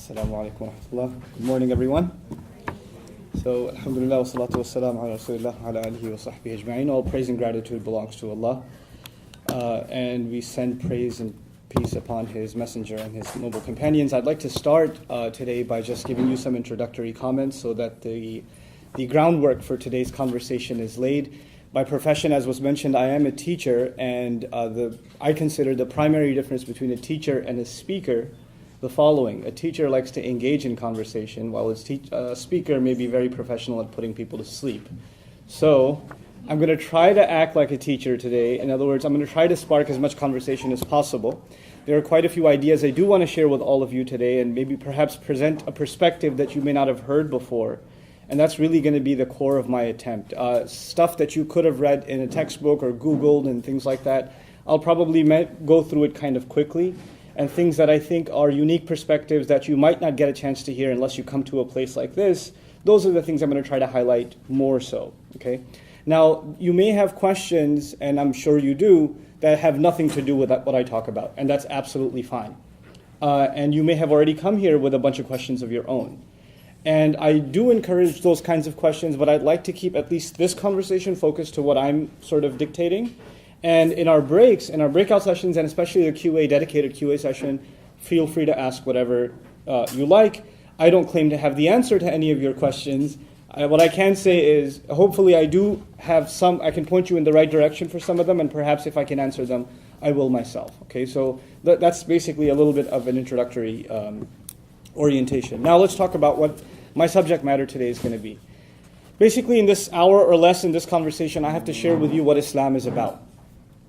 Assalamu alaikum wa rahmatullah. Good morning, everyone. So, alhamdulillah, wa salatu wa salam ala rasulillah wa ala alihi wa sahbihi ajma'in. All praise and gratitude belongs to Allah. And we send praise and peace upon His messenger and his noble companions. I'd like to start today by just giving you some introductory comments so that the groundwork for today's conversation is laid. By profession, as was mentioned, I am a teacher, and I consider the primary difference between a teacher and a speaker the following. A teacher likes to engage in conversation, while a speaker may be very professional at putting people to sleep. So I'm going to try to act like a teacher today. In other words, I'm going to try to spark as much conversation as possible. There are quite a few ideas I do want to share with all of you today, and maybe perhaps present a perspective that you may not have heard before. And that's really going to be the core of my attempt. Stuff that you could have read in a textbook or Googled and things like that, I'll probably go through it kind of quickly. And things that I think are unique perspectives that you might not get a chance to hear unless you come to a place like this, those are the things I'm going to try to highlight more so. Okay. Now, you may have questions, and I'm sure you do, that have nothing to do with what I talk about, and that's absolutely fine. And you may have already come here with a bunch of questions of your own. And I do encourage those kinds of questions, but I'd like to keep at least this conversation focused to what I'm sort of dictating. And in our breaks, in our breakout sessions, and especially the dedicated QA session, feel free to ask whatever you like. I don't claim to have the answer to any of your questions. What I can say is, hopefully I do have I can point you in the right direction for some of them, and perhaps if I can answer them, I will myself. Okay, so that's basically a little bit of an introductory orientation. Now let's talk about what my subject matter today is going to be. Basically, in this hour or less in this conversation, I have to share with you what Islam is about,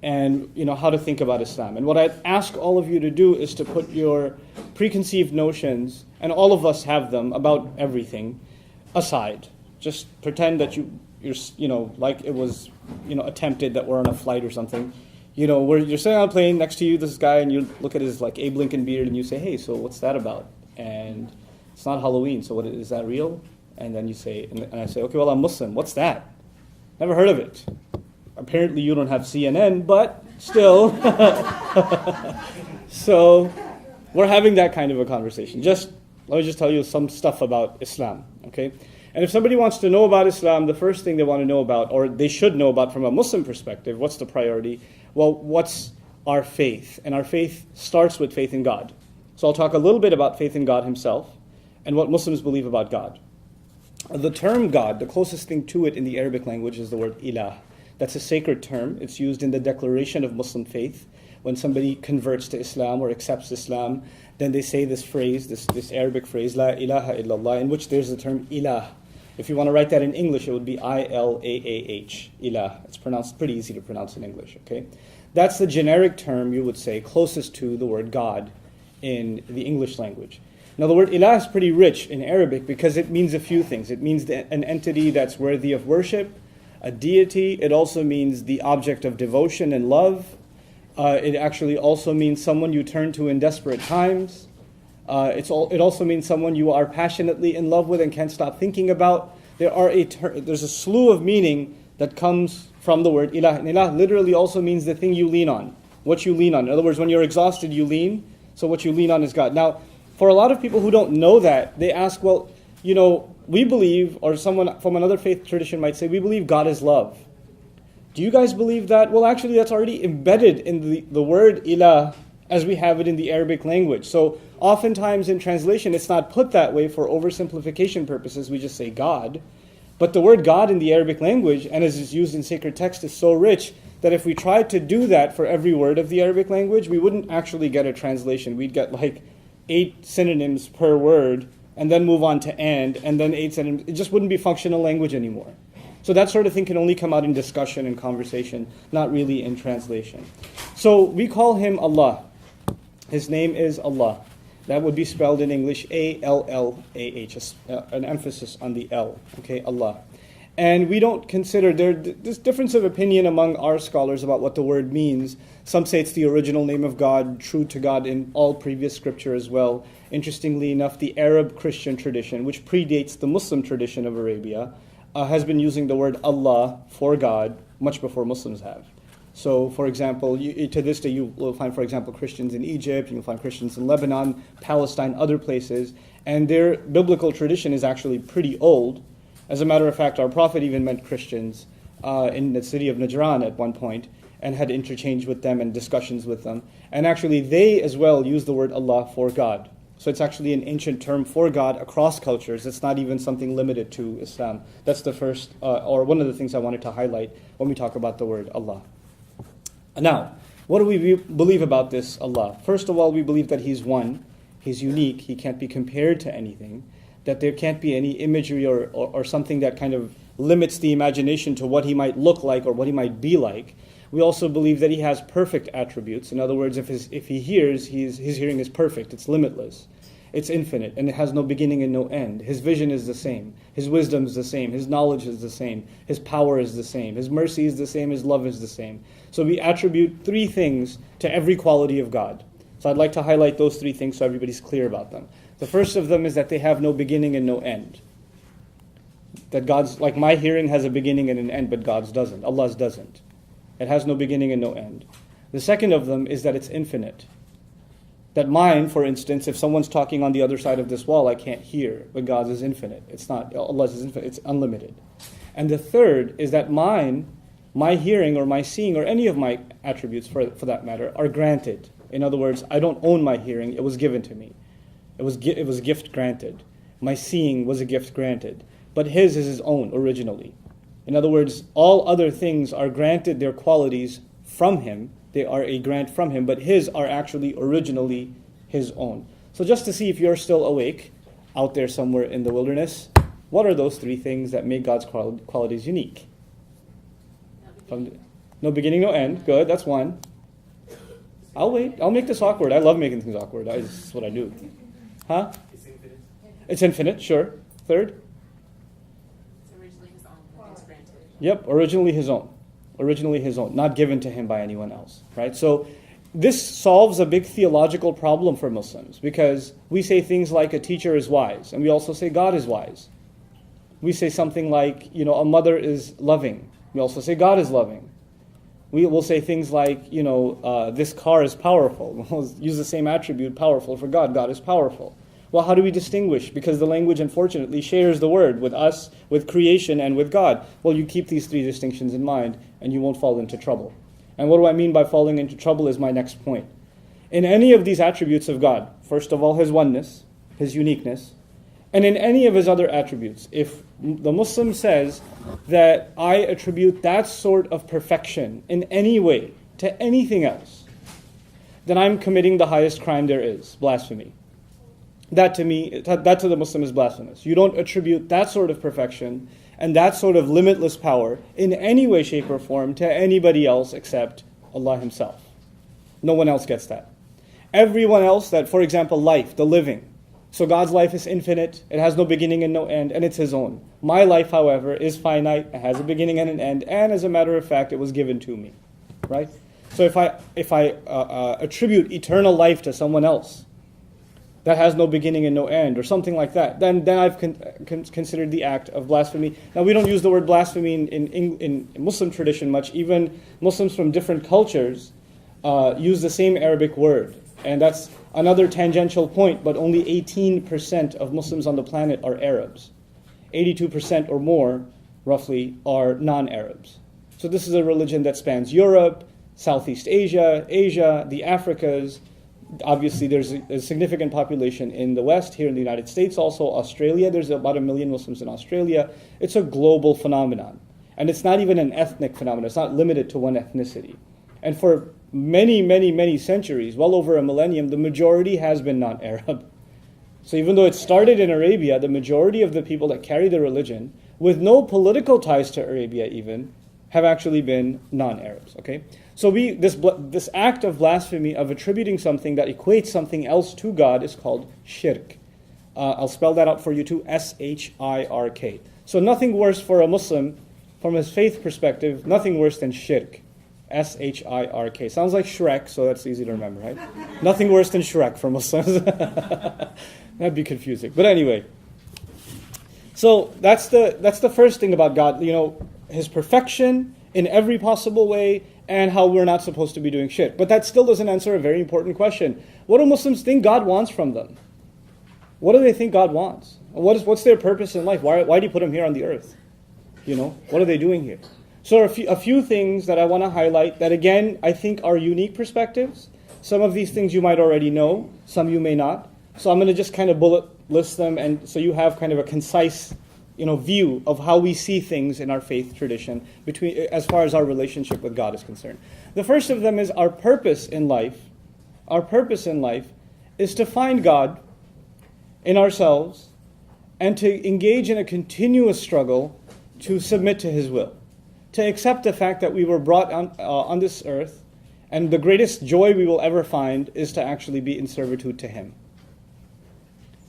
and how to think about Islam. And what I'd ask all of you to do is to put your preconceived notions, and all of us have them, about everything, aside. Just pretend that you're like it was attempted that we're on a flight or something. Where you're sitting on a plane, next to you this guy, and you look at his like Abe Lincoln beard and you say, hey, so what's that about? And it's not Halloween, so is that real? And then you say, and I say, okay, well, I'm Muslim. What's that? Never heard of it. Apparently you don't have CNN, but still. So we're having that kind of a conversation. Let me just tell you some stuff about Islam, okay? And if somebody wants to know about Islam, the first thing they want to know about, or they should know about from a Muslim perspective, what's the priority? Well, what's our faith? And our faith starts with faith in God. So I'll talk a little bit about faith in God himself and what Muslims believe about God. The term God, the closest thing to it in the Arabic language is the word ilah. That's a sacred term. It's used in the declaration of Muslim faith. When somebody converts to Islam or accepts Islam, then they say this phrase, this Arabic phrase, La ilaha illallah, in which there's the term ilah. If you want to write that in English, it would be I-L-A-A-H, ilah. It's pretty easy to pronounce in English, okay? That's the generic term, you would say, closest to the word God in the English language. Now, the word ilah is pretty rich in Arabic because it means a few things. It means an entity that's worthy of worship, a deity. It also means the object of devotion and love. It actually also means someone you turn to in desperate times. It also means someone you are passionately in love with and can't stop thinking about. There's a slew of meaning that comes from the word ilah. And ilah literally also means the thing you lean on, what you lean on. In other words, when you're exhausted, you lean. So what you lean on is God. Now, for a lot of people who don't know that, they ask, well, we believe, or someone from another faith tradition might say, we believe God is love. Do you guys believe that? Well, actually, that's already embedded in the word ilah as we have it in the Arabic language. So oftentimes in translation, it's not put that way for oversimplification purposes. We just say God. But the word God in the Arabic language, and as it's used in sacred text, is so rich that if we tried to do that for every word of the Arabic language, we wouldn't actually get a translation. We'd get like 8 synonyms per word, and then move on to and then 8 synonyms. It just wouldn't be functional language anymore. So that sort of thing can only come out in discussion and conversation, not really in translation. So we call him Allah. His name is Allah. That would be spelled in English A-L-L-A-H, an emphasis on the L, okay, Allah. And we don't consider, there's difference of opinion among our scholars about what the word means. Some say it's the original name of God, true to God in all previous scripture as well. Interestingly enough, the Arab Christian tradition, which predates the Muslim tradition of Arabia, has been using the word Allah for God much before Muslims have. So, for example, to this day you will find, for example, Christians in Egypt, you'll find Christians in Lebanon, Palestine, other places, and their biblical tradition is actually pretty old. As a matter of fact, our Prophet even met Christians in the city of Najran at one point, and had interchange with them and discussions with them. And actually, they as well use the word Allah for God. So it's actually an ancient term for God across cultures. It's not even something limited to Islam. That's the first, or one of the things I wanted to highlight when we talk about the word Allah. Now, what do we believe about this Allah? First of all, we believe that He's one, He's unique, He can't be compared to anything, that there can't be any imagery or something that kind of limits the imagination to what He might look like or what He might be like. We also believe that He has perfect attributes. In other words, if He hears, His hearing is perfect, it's limitless, it's infinite, and it has no beginning and no end. His vision is the same, His wisdom is the same, His knowledge is the same, His power is the same, His mercy is the same, His love is the same. So we attribute three things to every quality of God. So I'd like to highlight those three things so everybody's clear about them. The first of them is that they have no beginning and no end. That God's, like my hearing has a beginning and an end, but God's doesn't. Allah's doesn't. It has no beginning and no end. The second of them is that it's infinite. That mine, for instance, if someone's talking on the other side of this wall, I can't hear, but God's is infinite. It's not. Allah's is infinite. It's unlimited. And the third is that my hearing or my seeing or any of my attributes, for that matter, are granted. In other words, I don't own my hearing. It was given to me. It was a gift granted. My seeing was a gift granted. But His is His own originally. In other words, all other things are granted their qualities from Him. They are a grant from Him, but His are actually originally His own. So just to see if you're still awake out there somewhere in the wilderness, what are those three things that make God's qualities unique? No beginning, no end. Good, that's one. I'll wait. I'll make this awkward. I love making things awkward. That's what I do. Huh? It's infinite. It's infinite, sure. Third? Yep, originally His own. Originally His own, not given to Him by anyone else, right? So this solves a big theological problem for Muslims because we say things like a teacher is wise, and we also say God is wise. We say something like, a mother is loving. We also say God is loving. We will say things like, this car is powerful. We'll use the same attribute, powerful, for God. God is powerful. Well, how do we distinguish? Because the language, unfortunately, shares the word with us, with creation, and with God. Well, you keep these three distinctions in mind, and you won't fall into trouble. And what do I mean by falling into trouble is my next point. In any of these attributes of God, first of all, His oneness, His uniqueness, and in any of His other attributes, if the Muslim says that I attribute that sort of perfection in any way to anything else, then I'm committing the highest crime there is, blasphemy. That to the Muslim is blasphemous. You don't attribute that sort of perfection and that sort of limitless power in any way, shape, or form to anybody else except Allah Himself. No one else gets that. Everyone else that, for example, life, the living. So God's life is infinite, it has no beginning and no end, and it's His own. My life, however, is finite, it has a beginning and an end, and as a matter of fact, it was given to me. Right? So if I attribute eternal life to someone else, that has no beginning and no end, or something like that, then I've considered the act of blasphemy. Now, we don't use the word blasphemy in Muslim tradition much. Even Muslims from different cultures use the same Arabic word. And that's another tangential point, but only 18% of Muslims on the planet are Arabs. 82% or more, roughly, are non-Arabs. So this is a religion that spans Europe, Southeast Asia, the Africas. Obviously, there's a significant population in the West, here in the United States, also Australia. There's about 1 million Muslims in Australia. It's a global phenomenon. And it's not even an ethnic phenomenon. It's not limited to one ethnicity. And for many, many, many centuries, well over a millennium, the majority has been non-Arab. So even though it started in Arabia, the majority of the people that carry the religion, with no political ties to Arabia even, have actually been non-Arabs. Okay, so this act of blasphemy, of attributing something that equates something else to God, is called shirk. I'll spell that out for you too, S-H-I-R-K. So nothing worse for a Muslim, from his faith perspective, nothing worse than shirk. S-H-I-R-K. Sounds like Shrek, so that's easy to remember, right? Nothing worse than Shrek for Muslims. That'd be confusing. But anyway, so that's the first thing about God. His perfection in every possible way, and how we're not supposed to be doing shirk. But that still doesn't answer a very important question. What do Muslims think God wants from them? What do they think God wants? What's their purpose in life? Why do you put them here on the earth? What are they doing here? So a few things that I want to highlight that, again, I think are unique perspectives. Some of these things you might already know, some you may not. So I'm going to just kind of bullet list them, and so you have kind of a concise view of how we see things in our faith tradition as far as our relationship with God is concerned. The first of them is our purpose in life. Our purpose in life is to find God in ourselves and to engage in a continuous struggle to submit to His will, to accept the fact that we were brought on this earth, and the greatest joy we will ever find is to actually be in servitude to Him.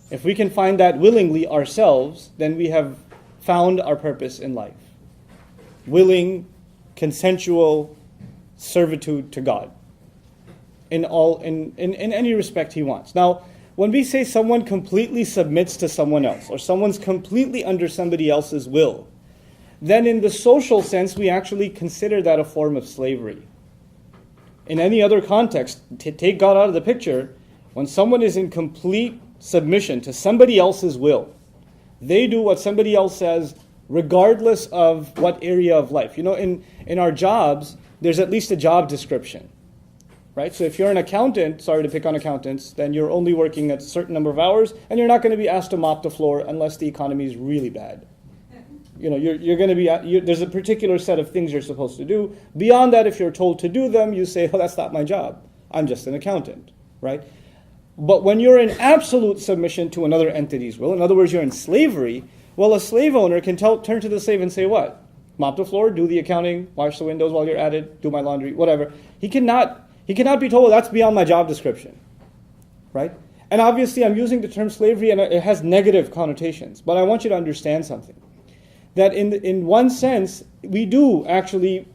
If we can find that willingly ourselves, then we have found our purpose in life. Willing, consensual servitude to God in any respect He wants. Now, when we say someone completely submits to someone else, or someone's completely under somebody else's will, then in the social sense, we actually consider that a form of slavery. In any other context, take God out of the picture, when someone is in complete submission to somebody else's will, they do what somebody else says, regardless of what area of life. In our jobs, there's at least a job description. Right? So if you're an accountant, sorry to pick on accountants, then you're only working a certain number of hours, and you're not going to be asked to mop the floor unless the economy is really bad. You're going to be, there's a particular set of things you're supposed to do. Beyond that, if you're told to do them, you say, that's not my job. I'm just an accountant, right? But when you're in absolute submission to another entity's will, in other words, you're in slavery, well, a slave owner can turn to the slave and say what? Mop the floor, do the accounting, wash the windows while you're at it, do my laundry, whatever. He cannot be told, that's beyond my job description, right? And obviously I'm using the term slavery and it has negative connotations, but I want you to understand something. That in one sense, we do actually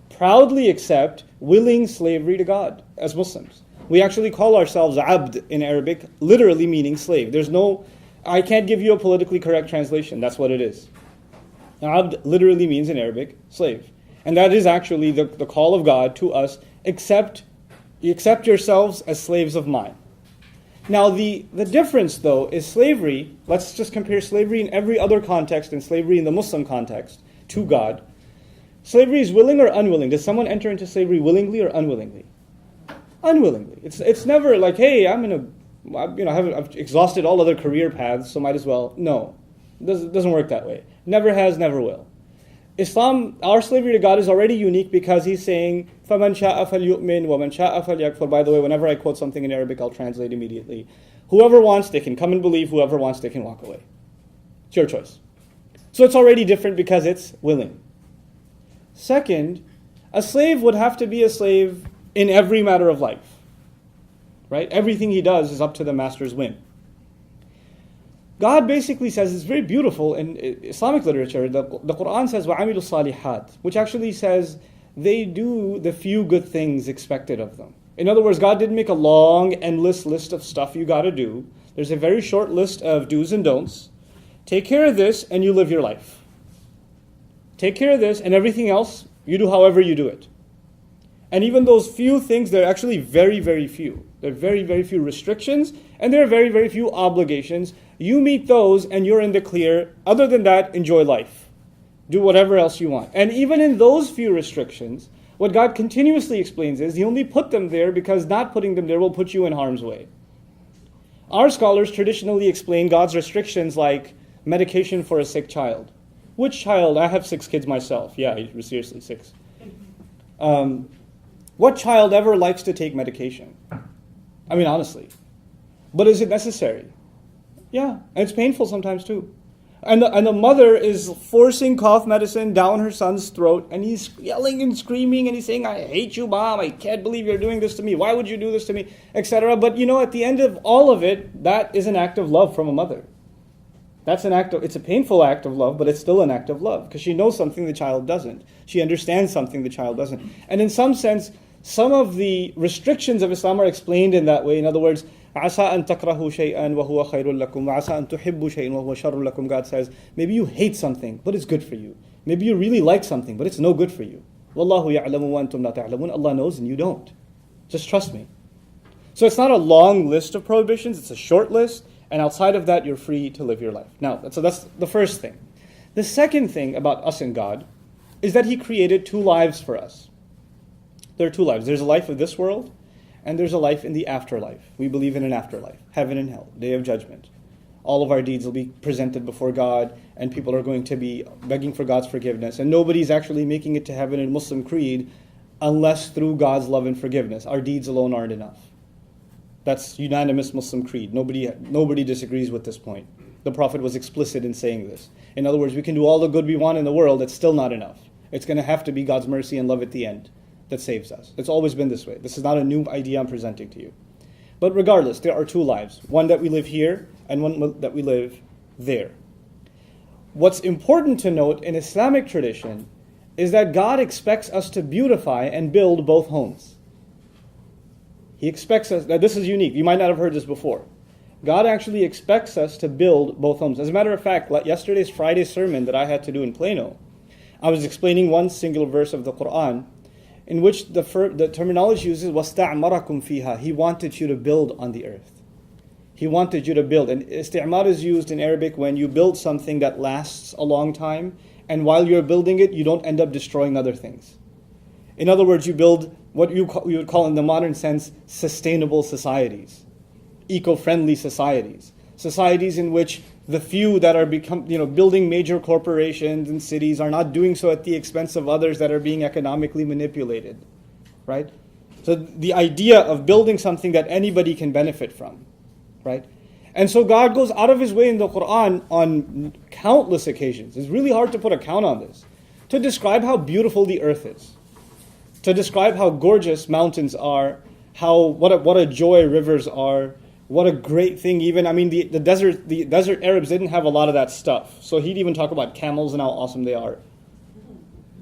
proudly accept willing slavery to God as Muslims. We actually call ourselves abd in Arabic, literally meaning slave. I can't give you a politically correct translation, that's what it is. Abd literally means in Arabic, slave. And that is actually the call of God to us, accept yourselves as slaves of mine. Now the difference though is slavery, let's just compare slavery in every other context and slavery in the Muslim context to God. Slavery is willing or unwilling. Does someone enter into slavery willingly or unwillingly? Unwillingly. It's never like, hey, I've exhausted all other career paths, so might as well. No, it doesn't work that way. Never has, never will. Islam, our slavery to God is already unique because He's saying, فَمَنْ شَاءَ فَلْيُؤْمِنْ وَمَنْ شَاءَ فَلْيَكْفُرْ. By the way, whenever I quote something in Arabic, I'll translate immediately. Whoever wants, they can come and believe. Whoever wants, they can walk away. It's your choice. So it's already different because it's willing. Second, a slave would have to be a slave in every matter of life. Right? Everything he does is up to the master's whim. God basically says, it's very beautiful in Islamic literature, the Quran says, وَعَمِلُوا الصَّالِحَاتِ, which actually says they do the few good things expected of them. In other words, God didn't make a long, endless list of stuff you got to do. There's a very short list of do's and don'ts. Take care of this and you live your life. Take care of this and everything else, you do however you do it. And even those few things, they're actually very, very few. There are very, very few restrictions, and there are very, very few obligations. You meet those, and you're in the clear. Other than that, enjoy life. Do whatever else you want. And even in those few restrictions, what God continuously explains is He only put them there because not putting them there will put you in harm's way. Our scholars traditionally explain God's restrictions like medication for a sick child. Which child? I have 6 kids myself. Yeah, seriously, 6. What child ever likes to take medication? I mean, honestly. But is it necessary? Yeah, and it's painful sometimes too. And the mother is forcing cough medicine down her son's throat, and he's yelling and screaming, and he's saying, I hate you, Mom, I can't believe you're doing this to me, why would you do this to me, etc. But at the end of all of it, that is an act of love from a mother. It's a painful act of love, but it's still an act of love, because she knows something the child doesn't. She understands something the child doesn't. And in some sense, some of the restrictions of Islam are explained in that way. In other words, عَسَىٰ أَن تَكْرَهُوا شَيْئًا وَهُوَ خَيْرٌ لَكُمْ وَعَسَىٰ أَن تُحِبُّوا شَيْئًا وَهُوَ شَرٌ لَكُمْ. God says, maybe you hate something, but it's good for you. Maybe you really like something, but it's no good for you. Wallahu ya'lamu wa antum la ta'lamun. Allah knows and you don't. Just trust me. So it's not a long list of prohibitions, it's a short list, and outside of that, you're free to live your life. Now, so that's the first thing. The second thing about us and God is that He created two lives for us. There are two lives. There's a life of this world, and there's a life in the afterlife. We believe in an afterlife, heaven and hell, day of judgment. All of our deeds will be presented before God, and people are going to be begging for God's forgiveness. And nobody's actually making it to heaven in Muslim creed unless through God's love and forgiveness. Our deeds alone aren't enough. That's unanimous Muslim creed. Nobody disagrees with this point. The Prophet was explicit in saying this. In other words, we can do all the good we want in the world, it's still not enough. It's going to have to be God's mercy and love at the end that saves us. It's always been this way. This is not a new idea I'm presenting to you. But regardless, there are two lives. One that we live here and one that we live there. What's important to note in Islamic tradition is that God expects us to beautify and build both homes. He expects us, now this is unique, you might not have heard this before. God actually expects us to build both homes. As a matter of fact, yesterday's Friday sermon that I had to do in Plano, I was explaining one single verse of the Quran in which the terminology uses وَاسْتَعْمَرَكُمْ فِيهَا. He wanted you to build on the earth. He wanted you to build. And isti'mar is used in Arabic when you build something that lasts a long time, and while you're building it, you don't end up destroying other things. In other words, you build what we would call in the modern sense sustainable societies, eco-friendly societies, societies in which the few that are building major corporations and cities are not doing so at the expense of others that are being economically manipulated, right? So the idea of building something that anybody can benefit from, right? And so God goes out of His way in the Quran on countless occasions. It's really hard to put a count on this, to describe how beautiful the earth is, to describe how gorgeous mountains are, what a joy rivers are, what a great thing even, the desert Arabs didn't have a lot of that stuff. So he'd even talk about camels and how awesome they are.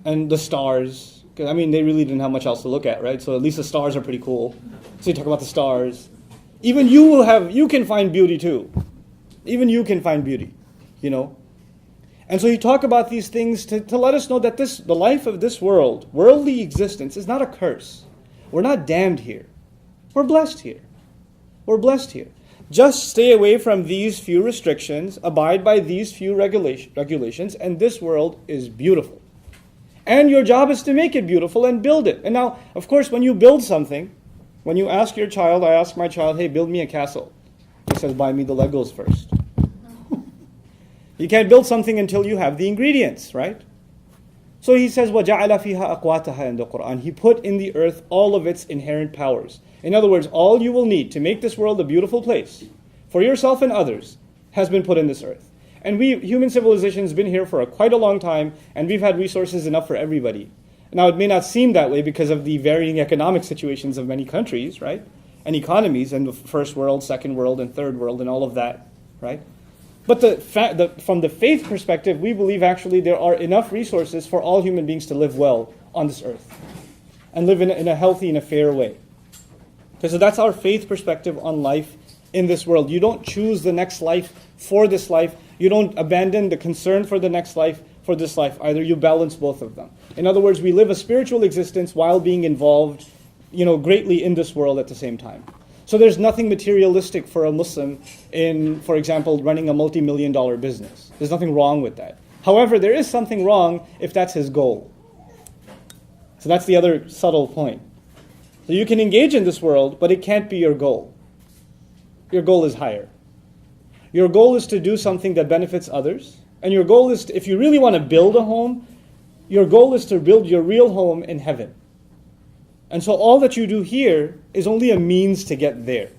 And the stars, because they really didn't have much else to look at, right? So at least the stars are pretty cool. So you talk about the stars. Even you can find beauty too. Even you can find beauty, And so you talk about these things to let us know that the life of this world, worldly existence, is not a curse. We're not damned here. We're blessed here. We're blessed here. Just stay away from these few restrictions, abide by these few regulations, and this world is beautiful. And your job is to make it beautiful and build it. And now, of course, when you build something, when you ask your child, I ask my child, hey, build me a castle. He says, buy me the Legos first. You can't build something until you have the ingredients, right? So he says, وَجَعَلَ فِيهَا أَقْوَاتَهَا in the Quran. He put in the earth all of its inherent powers. In other words, all you will need to make this world a beautiful place for yourself and others has been put in this earth. And human civilization has been here for quite a long time, and we've had resources enough for everybody. Now, it may not seem that way because of the varying economic situations of many countries, right? And economies, and the first world, second world, and third world, and all of that, right? But from the faith perspective, we believe actually there are enough resources for all human beings to live well on this earth and live in a healthy and a fair way. Okay, so that's our faith perspective on life in this world. You don't choose the next life for this life. You don't abandon the concern for the next life for this life either. You balance both of them. In other words, we live a spiritual existence while being involved, greatly in this world at the same time. So there's nothing materialistic for a Muslim in, for example, running a multi-million-dollar business. There's nothing wrong with that. However, there is something wrong if that's his goal. So that's the other subtle point. So you can engage in this world, but it can't be your goal. Your goal is higher. Your goal is to do something that benefits others. And your goal is, if you really want to build a home, your goal is to build your real home in heaven. And so all that you do here is only a means to get there.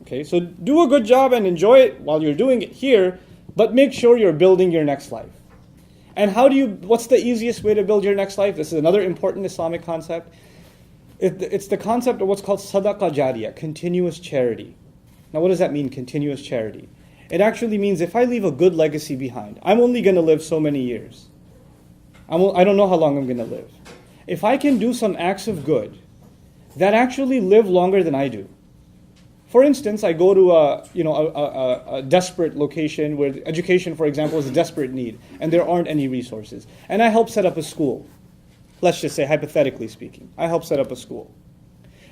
Okay, so do a good job and enjoy it while you're doing it here, but make sure you're building your next life. And what's the easiest way to build your next life? This is another important Islamic concept. It's the concept of what's called sadaqah jariyah, continuous charity. Now what does that mean, continuous charity? It actually means if I leave a good legacy behind, I'm only going to live so many years. I don't know how long I'm going to live. If I can do some acts of good that actually live longer than I do. For instance, I go to a desperate location where education, for example, is a desperate need, and there aren't any resources. And I help set up a school. let's just say hypothetically speaking. I help set up a school.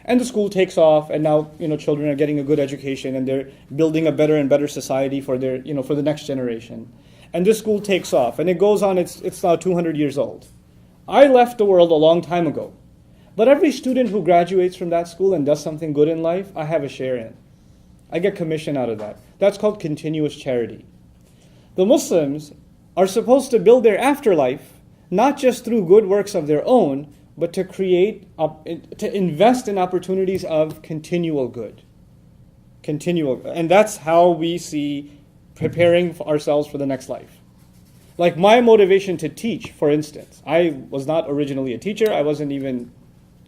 And the school takes off, and now children are getting a good education, and they're building a better and better society for their for the next generation. And this school takes off, and it goes on. It's now 200 years old. I left the world a long time ago, but every student who graduates from that school and does something good in life, I have a share in. I get commission out of that. That's called continuous charity. The Muslims are supposed to build their afterlife not just through good works of their own, but to to invest in opportunities of continual good. And that's how we see preparing for ourselves for the next life. Like my motivation to teach, for instance, I was not originally a teacher. I wasn't even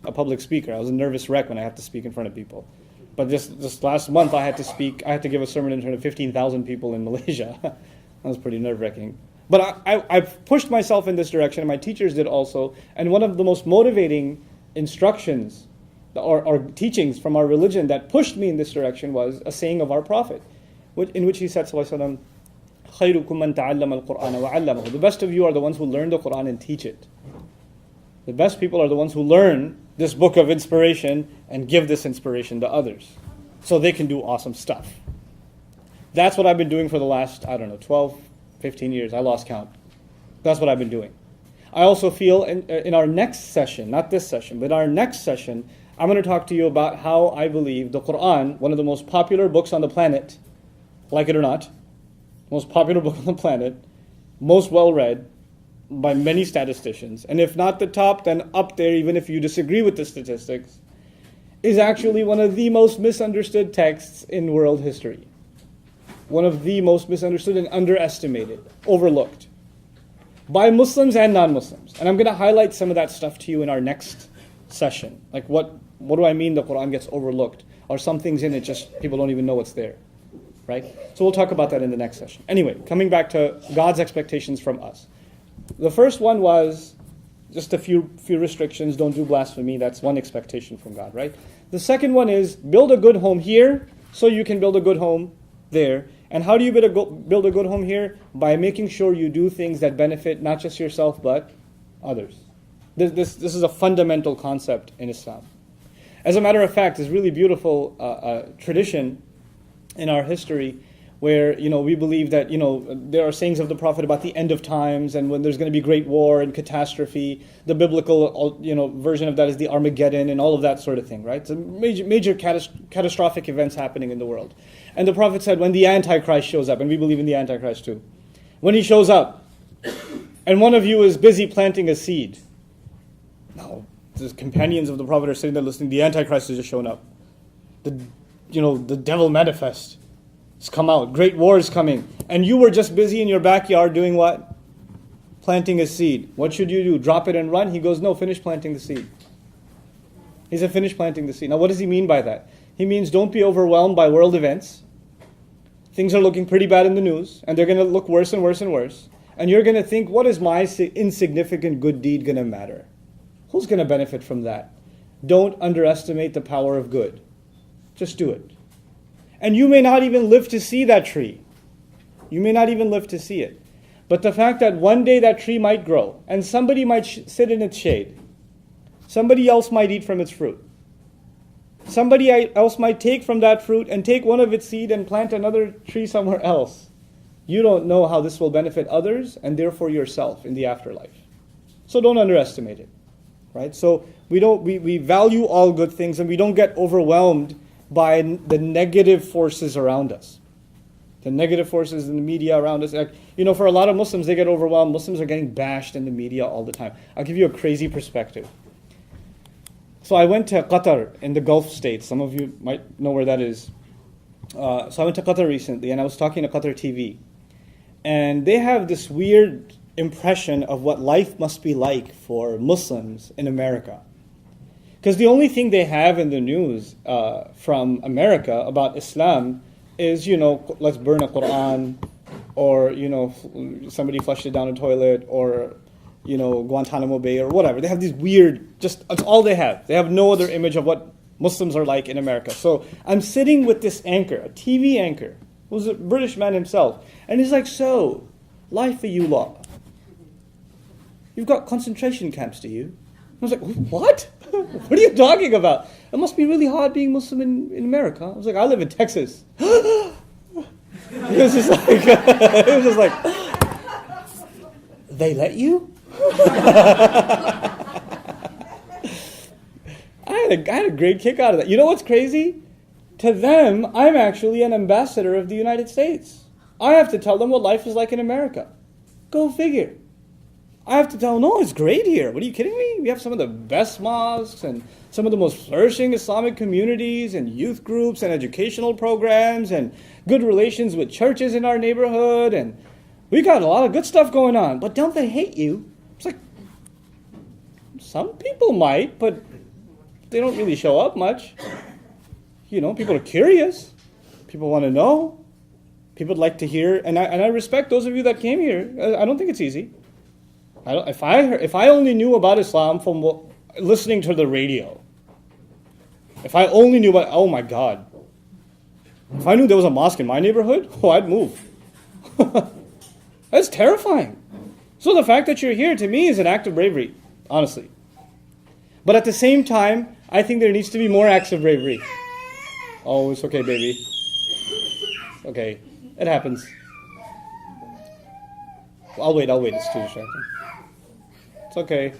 a public speaker. I was a nervous wreck when I had to speak in front of people. But this last month I had to give a sermon in front of 15,000 people in Malaysia. That was pretty nerve-wracking. But I've pushed myself in this direction, and my teachers did also. And one of the most motivating instructions or teachings from our religion that pushed me in this direction was a saying of our Prophet, in which he said, sallallahu alaihi wasallam, خَيْرُكُمْ مَنْ تَعَلَّمَ الْقُرْآنَ وَعَلَّمَهُ. The best of you are the ones who learn the Qur'an and teach it. The best people are the ones who learn this book of inspiration and give this inspiration to others so they can do awesome stuff. That's what I've been doing for the last, 12, 15 years. I lost count. That's what I've been doing. I also feel in our next session, not this session, but our next session, I'm going to talk to you about how I believe the Qur'an, one of the most popular books on the planet, like it or not, most popular book on the planet, most well-read by many statisticians, and if not the top, then up there, even if you disagree with the statistics, is actually one of the most misunderstood texts in world history. One of the most misunderstood and underestimated, overlooked, by Muslims and non-Muslims. And I'm going to highlight some of that stuff to you in our next session. Like what do I mean the Quran gets overlooked? Or some things in it just people don't even know what's there. Right? So we'll talk about that in the next session. Anyway, coming back to God's expectations from us. The first one was just a few restrictions. Don't do blasphemy. That's one expectation from God, right? The second one is build a good home here so you can build a good home there. And how do you build a good home here? By making sure you do things that benefit not just yourself but others. This is a fundamental concept in Islam. As a matter of fact, there's really beautiful tradition in our history where we believe that there are sayings of the Prophet about the end of times and when there's going to be great war and catastrophe. The biblical version of that is the Armageddon and all of that sort of thing, right? So major catastrophic events happening in the world. And the Prophet said when the Antichrist shows up, and we believe in the Antichrist too, when he shows up and one of you is busy planting a seed. Now, the companions of the Prophet are sitting there listening, the Antichrist has just shown up. The devil manifest. It's come out. Great war is coming. And you were just busy in your backyard doing what? Planting a seed. What should you do? Drop it and run? He goes, no, finish planting the seed. He said, finish planting the seed. Now, what does he mean by that? He means don't be overwhelmed by world events. Things are looking pretty bad in the news, and they're going to look worse and worse and worse. And you're going to think, what is my insignificant good deed going to matter? Who's going to benefit from that? Don't underestimate the power of good. Just do it. And you may not even live to see that tree. You may not even live to see it. But the fact that one day that tree might grow, and somebody might sit in its shade. Somebody else might eat from its fruit. Somebody else might take from that fruit and take one of its seed and plant another tree somewhere else. You don't know how this will benefit others and therefore yourself in the afterlife. So don't underestimate it. Right? So we value all good things and we don't get overwhelmed by the negative forces around us. The negative forces in the media around us. For a lot of Muslims, they get overwhelmed. Muslims are getting bashed in the media all the time. I'll give you a crazy perspective. So I went to Qatar in the Gulf states. Some of you might know where that is. So I went to Qatar recently and I was talking to Qatar TV. And they have this weird impression of what life must be like for Muslims in America. Because the only thing they have in the news from America about Islam is, let's burn a Quran, or, somebody flushed it down a toilet, or, Guantanamo Bay, or whatever. They have these weird, that's all they have. They have no other image of what Muslims are like in America. So I'm sitting with this anchor, a TV anchor, who's a British man himself, and he's like, so, life for you lot. You've got concentration camps, do you? I was like, what? What are you talking about? It must be really hard being Muslim in America. I was like, I live in Texas. It was just like, they let you? I had a great kick out of that. You know what's crazy? To them, I'm actually an ambassador of the United States. I have to tell them what life is like in America. Go figure. I have to tell them, no, it's great here. What are you kidding me? We have some of the best mosques and some of the most flourishing Islamic communities and youth groups and educational programs and good relations with churches in our neighborhood. And we got a lot of good stuff going on. But don't they hate you? It's like, some people might, but they don't really show up much. You know, people are curious. People want to know. People would like to hear. And I respect those of you that came here. I don't think it's easy. If I only knew about Islam from listening to the radio, if I only knew about, oh my God, if I knew there was a mosque in my neighborhood, I'd move. That's terrifying. So the fact that you're here to me is an act of bravery, honestly. But at the same time, I think there needs to be more acts of bravery. Oh, it's okay, baby. Okay, it happens. I'll wait, it's too distracting. It's okay.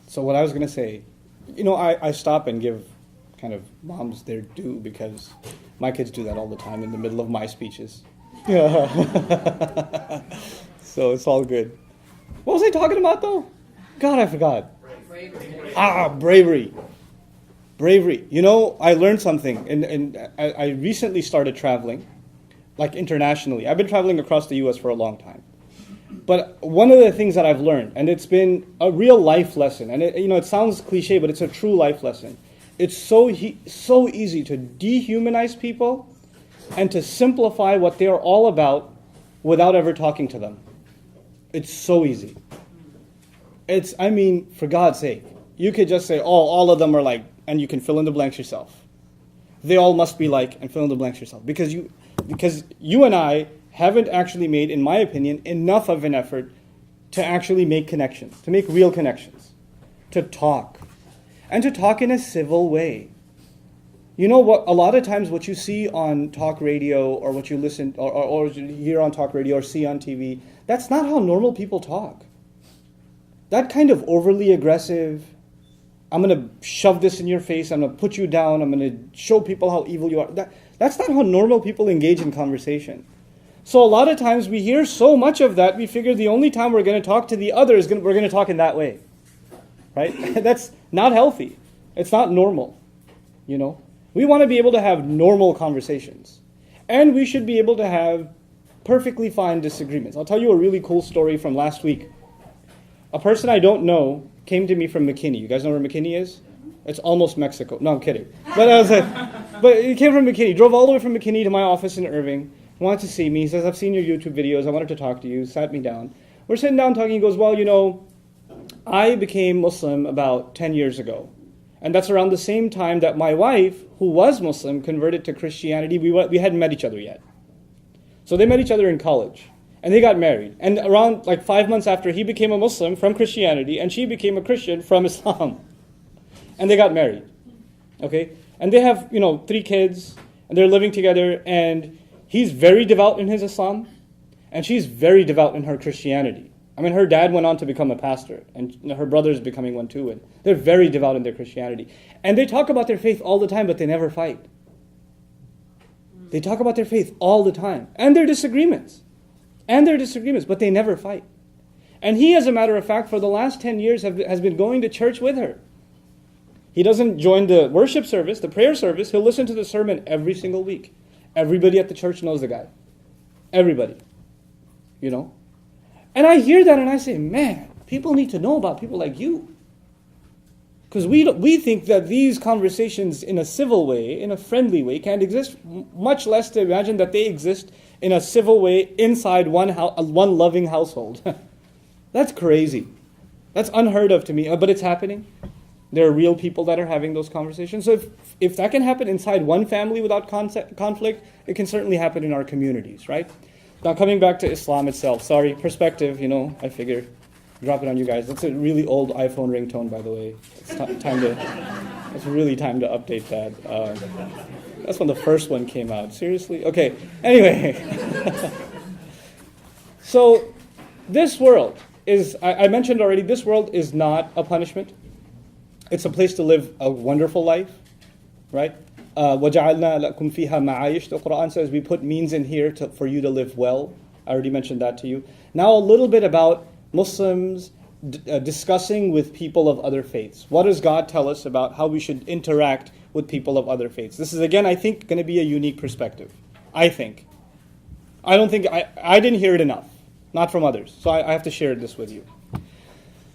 So what I was going to say, I stop and give kind of moms their due because my kids do that all the time in the middle of my speeches. So it's all good. What was I talking about though? God, I forgot. Bravery. Bravery. I learned something and I recently started traveling, like internationally. I've been traveling across the U.S. for a long time. But one of the things that I've learned, and it's been a real life lesson, and it sounds cliche, but it's a true life lesson. It's so easy to dehumanize people and to simplify what they are all about without ever talking to them. It's so easy. For God's sake, you could just say, all of them are like, and you can fill in the blanks yourself. They all must be like, and fill in the blanks yourself. Because you and I haven't actually made, in my opinion, enough of an effort to actually make connections, to make real connections, to talk, and to talk in a civil way. You know what? A lot of times what you see on talk radio or what you listen or hear on talk radio or see on TV, that's not how normal people talk. That kind of overly aggressive, I'm going to shove this in your face, I'm going to put you down, I'm going to show people how evil you are. That's not how normal people engage in conversation. So a lot of times we hear so much of that, we figure the only time we're going to talk to the other is we're going to talk in that way. Right? That's not healthy. It's not normal. We want to be able to have normal conversations. And we should be able to have perfectly fine disagreements. I'll tell you a really cool story from last week. A person I don't know came to me from McKinney. You guys know where McKinney is? It's almost Mexico. No, I'm kidding. But he came from McKinney, drove all the way from McKinney to my office in Irving, wanted to see me. He says, I've seen your YouTube videos. I wanted to talk to you. Sat me down. We're sitting down talking. He goes, well, I became Muslim about 10 years ago. And that's around the same time that my wife, who was Muslim, converted to Christianity. We hadn't met each other yet. So they met each other in college. And they got married. And around 5 months after, he became a Muslim from Christianity, and she became a Christian from Islam. And they got married. Okay? And they have, 3 kids, and they're living together, and he's very devout in his Islam, and she's very devout in her Christianity. Her dad went on to become a pastor, and her brother's becoming one too, and they're very devout in their Christianity. And they talk about their faith all the time, but they never fight. They talk about their faith all the time, and their disagreements. But they never fight. And he, as a matter of fact, for the last 10 years has been going to church with her. He doesn't join the worship service, the prayer service. He'll listen to the sermon every single week. Everybody at the church knows the guy. Everybody. And I hear that and I say, man, people need to know about people like you. Because we think that these conversations in a civil way, in a friendly way, can't exist, much less to imagine that they exist in a civil way inside one loving household. That's crazy. That's unheard of to me, but it's happening. There are real people that are having those conversations. So if that can happen inside one family without conflict, it can certainly happen in our communities, right? Now coming back to Islam itself, sorry, perspective, I figure Drop it on you guys. That's a really old iPhone ringtone, by the way. It's really time to update that. That's when the first one came out. Seriously? Okay. Anyway. So this world is, I mentioned already, this world is not a punishment. It's a place to live a wonderful life, right? وَجَعَلْنَا لَكُمْ فِيهَا مَعَايِشْ. The Quran says we put means in here for you to live well. I already mentioned that to you. Now a little bit about Muslims discussing with people of other faiths. What does God tell us about how we should interact with people of other faiths? This is, again, I think, going to be a unique perspective. I think. I don't think, I didn't hear it enough. Not from others. So I have to share this with you.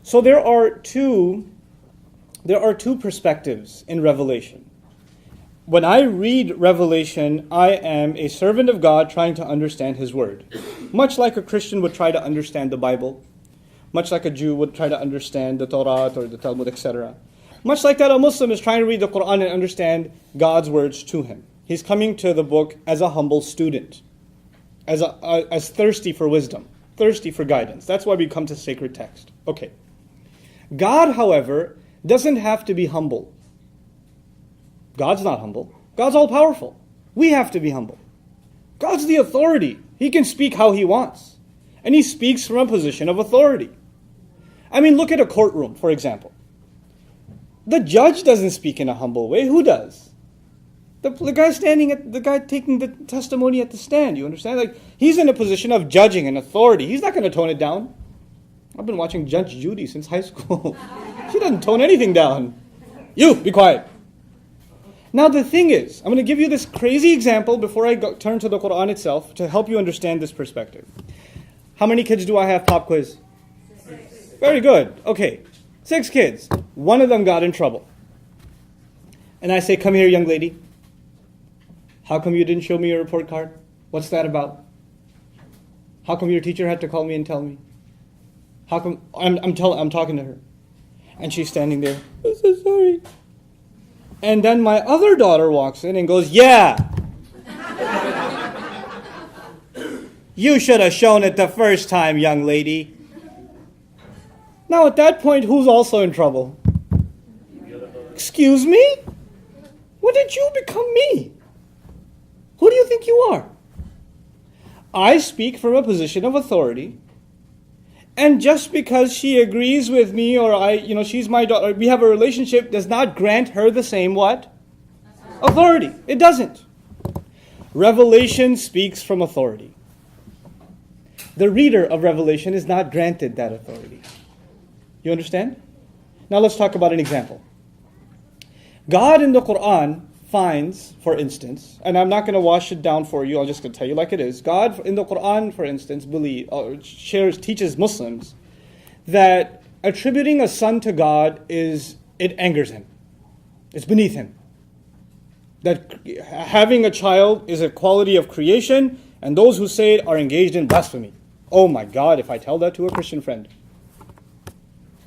So there are two perspectives in Revelation. When I read Revelation, I am a servant of God trying to understand His Word. Much like a Christian would try to understand the Bible. Much like a Jew would try to understand the Torah or the Talmud, etc. Much like that, a Muslim is trying to read the Quran and understand God's words to him. He's coming to the book as a humble student, as thirsty for wisdom, thirsty for guidance. That's why we come to sacred text. Okay. God, however, doesn't have to be humble. God's not humble. God's all-powerful. We have to be humble. God's the authority. He can speak how He wants. And He speaks from a position of authority. I mean, look at a courtroom, for example. The judge doesn't speak in a humble way. Who does? The guy taking the testimony at the stand. You understand? Like, he's in a position of judging and authority. He's not going to tone it down. I've been watching Judge Judy since high school. She doesn't tone anything down. You, be quiet. Now the thing is, I'm going to give you this crazy example before I turn to the Quran itself to help you understand this perspective. How many kids do I have? Pop quiz. 6. Very good. Okay. 6 kids. One of them got in trouble. And I say, come here, young lady. How come you didn't show me your report card? What's that about? How come your teacher had to call me and tell me? How come I'm talking to her? And she's standing there. I'm so sorry. And then my other daughter walks in and goes, yeah. You should have shown it the first time, young lady. Now at that point, who's also in trouble? Excuse me? When did you become me? Who do you think you are? I speak from a position of authority. And just because she agrees with me or she's my daughter, we have a relationship, does not grant her the same what? Authority. It doesn't. Revelation speaks from authority. The reader of Revelation is not granted that authority. You understand? Now let's talk about an example. God in the Quran finds, for instance, and I'm not going to wash it down for you, I'm just going to tell you like it is. God in the Quran, for instance, teaches Muslims that attributing a son to God it angers Him. It's beneath Him. That having a child is a quality of creation, and those who say it are engaged in blasphemy. Oh my God, if I tell that to a Christian friend.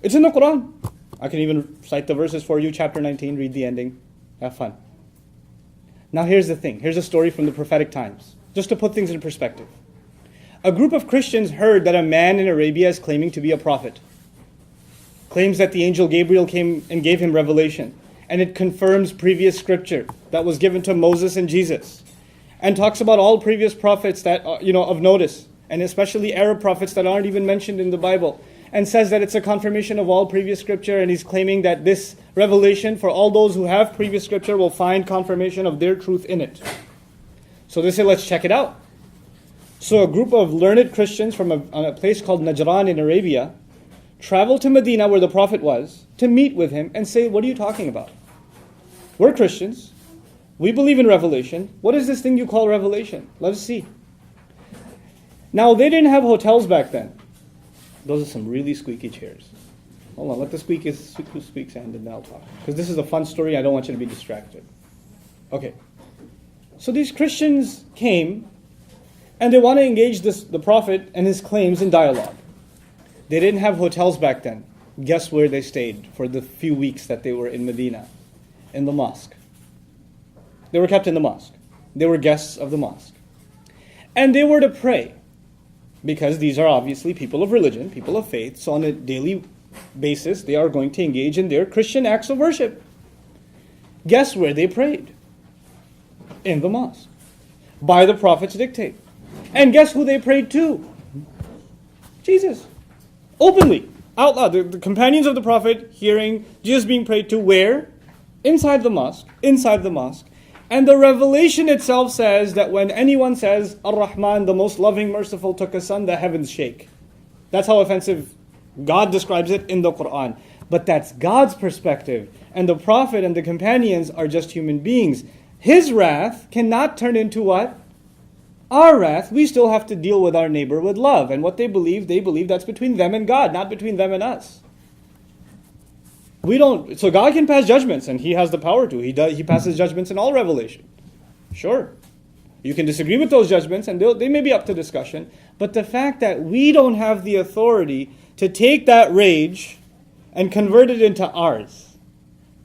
It's in the Quran. I can even cite the verses for you, chapter 19, read the ending. Have fun. Now here's the thing. Here's a story from the prophetic times. Just to put things in perspective. A group of Christians heard that a man in Arabia is claiming to be a prophet. Claims that the angel Gabriel came and gave him revelation. And it confirms previous scripture that was given to Moses and Jesus. And talks about all previous prophets that of notice. And especially Arab prophets that aren't even mentioned in the Bible. And says that it's a confirmation of all previous scripture, and he's claiming that this revelation, for all those who have previous scripture, will find confirmation of their truth in it. So they say, let's check it out. So a group of learned Christians from a place called Najran in Arabia traveled to Medina, where the Prophet was, to meet with him and say, what are you talking about? We're Christians. We believe in revelation. What is this thing you call revelation? Let us see. Now, they didn't have hotels back then. Those are some really squeaky chairs. Hold on, let the squeaks end and then I'll talk. Because this is a fun story, I don't want you to be distracted. Okay. So these Christians came and they want to engage the Prophet and his claims in dialogue. They didn't have hotels back then. Guess where they stayed for the few weeks that they were in Medina? In the mosque. They were kept in the mosque. They were guests of the mosque. And they were to pray because these are obviously people of religion, people of faith, so on a daily basis they are going to engage in their Christian acts of worship. Guess where they prayed? In the mosque. By the Prophet's dictate. And guess who they prayed to? Jesus. Openly, out loud. The companions of the Prophet hearing Jesus being prayed to where? Inside the mosque. Inside the mosque. And the revelation itself says that when anyone says, Ar-Rahman, the most loving, merciful, took a son, the heavens shake. That's how offensive God describes it in the Quran. But that's God's perspective. And the Prophet and the companions are just human beings. His wrath cannot turn into what? Our wrath. We still have to deal with our neighbor with love. And what they believe that's between them and God, not between them and us. We don't. So God can pass judgments, and He has the power to. He passes judgments in all revelation. Sure. You can disagree with those judgments, and they may be up to discussion. But the fact that we don't have the authority to take that rage and convert it into ours,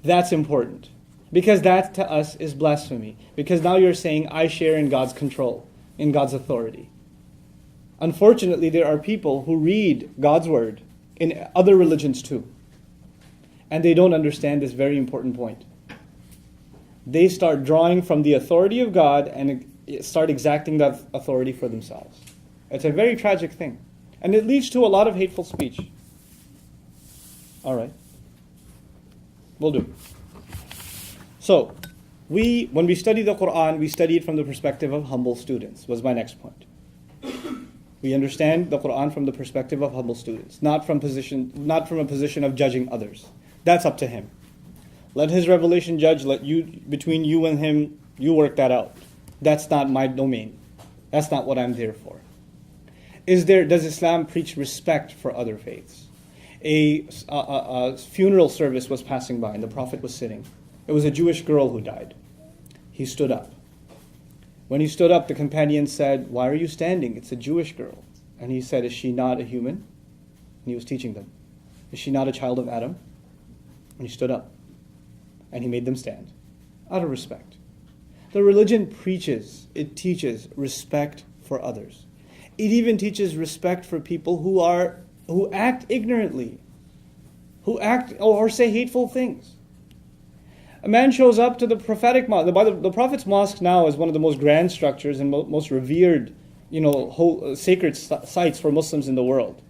that's important. Because that to us is blasphemy. Because now you're saying, I share in God's control, in God's authority. Unfortunately, there are people who read God's word in other religions too. And they don't understand this very important point. They start drawing from the authority of God and start exacting that authority for themselves. It's a very tragic thing. And it leads to a lot of hateful speech. All right. We'll do. So, when we study the Quran, we study it from the perspective of humble students, was my next point. We understand the Quran from the perspective of humble students, not from a position of judging others. That's up to him. Let his revelation judge, between you and him, you work that out. That's not my domain. That's not what I'm there for. Does Islam preach respect for other faiths? A funeral service was passing by and the Prophet was sitting. It was a Jewish girl who died. He stood up. When he stood up, the companion said, why are you standing? It's a Jewish girl. And he said, is she not a human? And he was teaching them. Is she not a child of Adam? And he stood up. And he made them stand. Out of respect. The religion it teaches respect for others. It even teaches respect for people who act ignorantly. Who act or say hateful things. A man shows up to the prophetic mosque. The Prophet's mosque now is one of the most grand structures and most revered, sacred sites for Muslims in the world.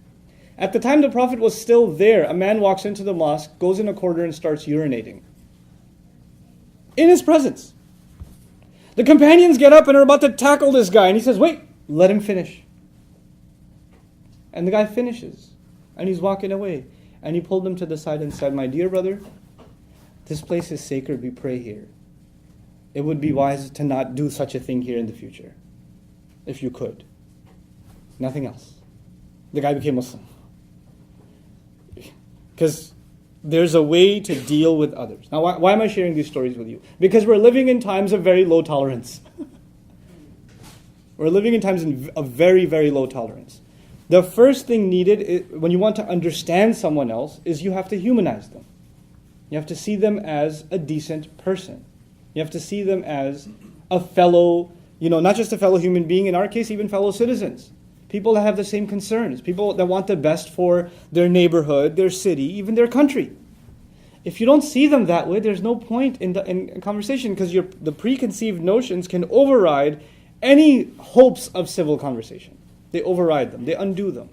At the time the Prophet was still there, a man walks into the mosque, goes in a corner and starts urinating. In his presence. The companions get up and are about to tackle this guy, and he says, wait, let him finish. And the guy finishes, and he's walking away. And he pulled him to the side and said, my dear brother, this place is sacred, we pray here. It would be wise to not do such a thing here in the future, if you could. Nothing else. The guy became Muslim. Because there's a way to deal with others. Now, why am I sharing these stories with you? Because we're living in times of very low tolerance. We're living in times of very, very low tolerance. The first thing needed, when you want to understand someone else, is you have to humanize them. You have to see them as a decent person. You have to see them as a fellow, not just a fellow human being, in our case, even fellow citizens. People that have the same concerns. People that want the best for their neighborhood, their city, even their country. If you don't see them that way, there's no point in conversation, because the preconceived notions can override any hopes of civil conversation. They override them. They undo them.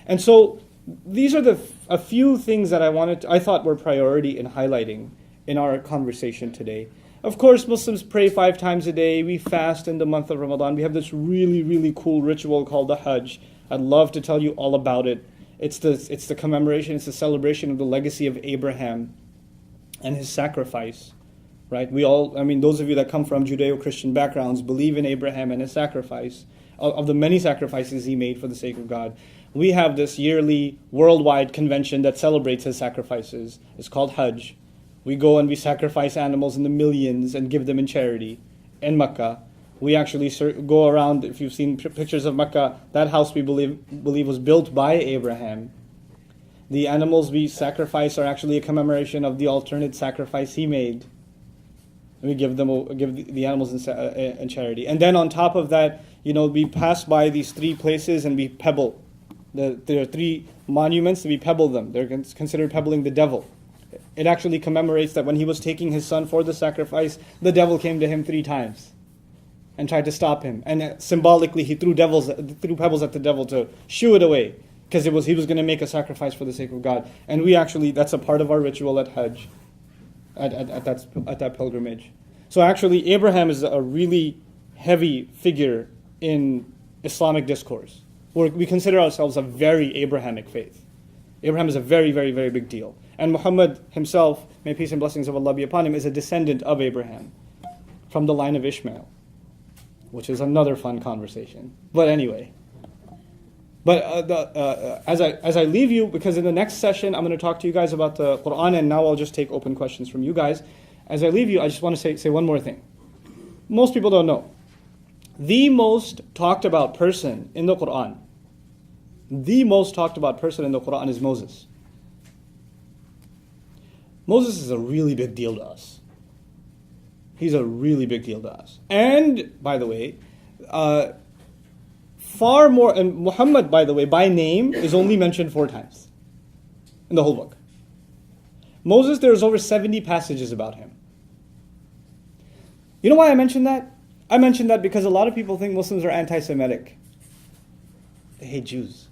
And so these are a few things that I thought were priority in highlighting in our conversation today. Of course, Muslims pray 5 times a day. We fast in the month of Ramadan. We have this really, really cool ritual called the Hajj. I'd love to tell you all about it. It's the commemoration, it's the celebration of the legacy of Abraham and his sacrifice. Right? Those of you that come from Judeo-Christian backgrounds believe in Abraham and his sacrifice, of the many sacrifices he made for the sake of God. We have this yearly worldwide convention that celebrates his sacrifices. It's called Hajj. We go and we sacrifice animals in the millions and give them in charity in Mecca. We actually go around, if you've seen pictures of Mecca, that house we believe was built by Abraham. The animals we sacrifice are actually a commemoration of the alternate sacrifice he made. We give the animals in charity. And then on top of that, we pass by these 3 places and we pebble. There are 3 monuments, we pebble them. They're considered pebbling the devil. It actually commemorates that when he was taking his son for the sacrifice, the devil came to him 3 times and tried to stop him. And symbolically, he threw pebbles at the devil to shoo it away, because he was going to make a sacrifice for the sake of God. And that's a part of our ritual at Hajj, at that pilgrimage. So actually, Abraham is a really heavy figure in Islamic discourse. We consider ourselves a very Abrahamic faith. Abraham is a very, very, very big deal. And Muhammad himself, may peace and blessings of Allah be upon him, is a descendant of Abraham from the line of Ishmael, which is another fun conversation. But anyway. But as I leave you, because in the next session I'm going to talk to you guys about the Quran, and now I'll just take open questions from you guys. As I leave you, I just want to say one more thing. Most people don't know. The most talked about person in the Quran is Moses. Moses is a really big deal to us. He's a really big deal to us. And, by the way, far more, and Muhammad, by the way, by name, is only mentioned 4 times in the whole book. Moses, there's over 70 passages about him. You know why I mentioned that? I mentioned that because a lot of people think Muslims are anti-Semitic. They hate Jews.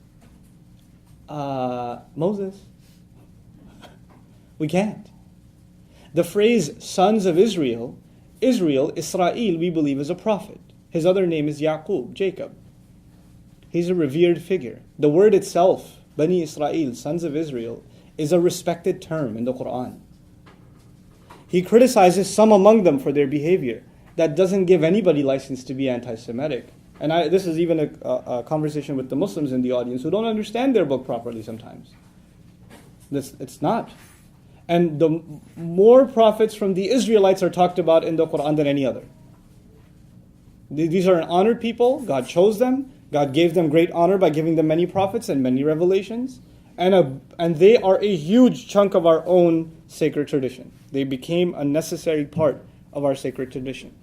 Moses. We can't. The phrase sons of Israel, Israel, we believe is a prophet. His other name is Yaqub, Jacob. He's a revered figure. The word itself, Bani Israel, sons of Israel, is a respected term in the Quran. He criticizes some among them for their behavior. That doesn't give anybody license to be anti-Semitic. And this is even a conversation with the Muslims in the audience who don't understand their book properly sometimes. It's not. And the more prophets from the Israelites are talked about in the Quran than any other. These are an honored people. God chose them. God gave them great honor by giving them many prophets and many revelations. And they are a huge chunk of our own sacred tradition. They became a necessary part of our sacred tradition.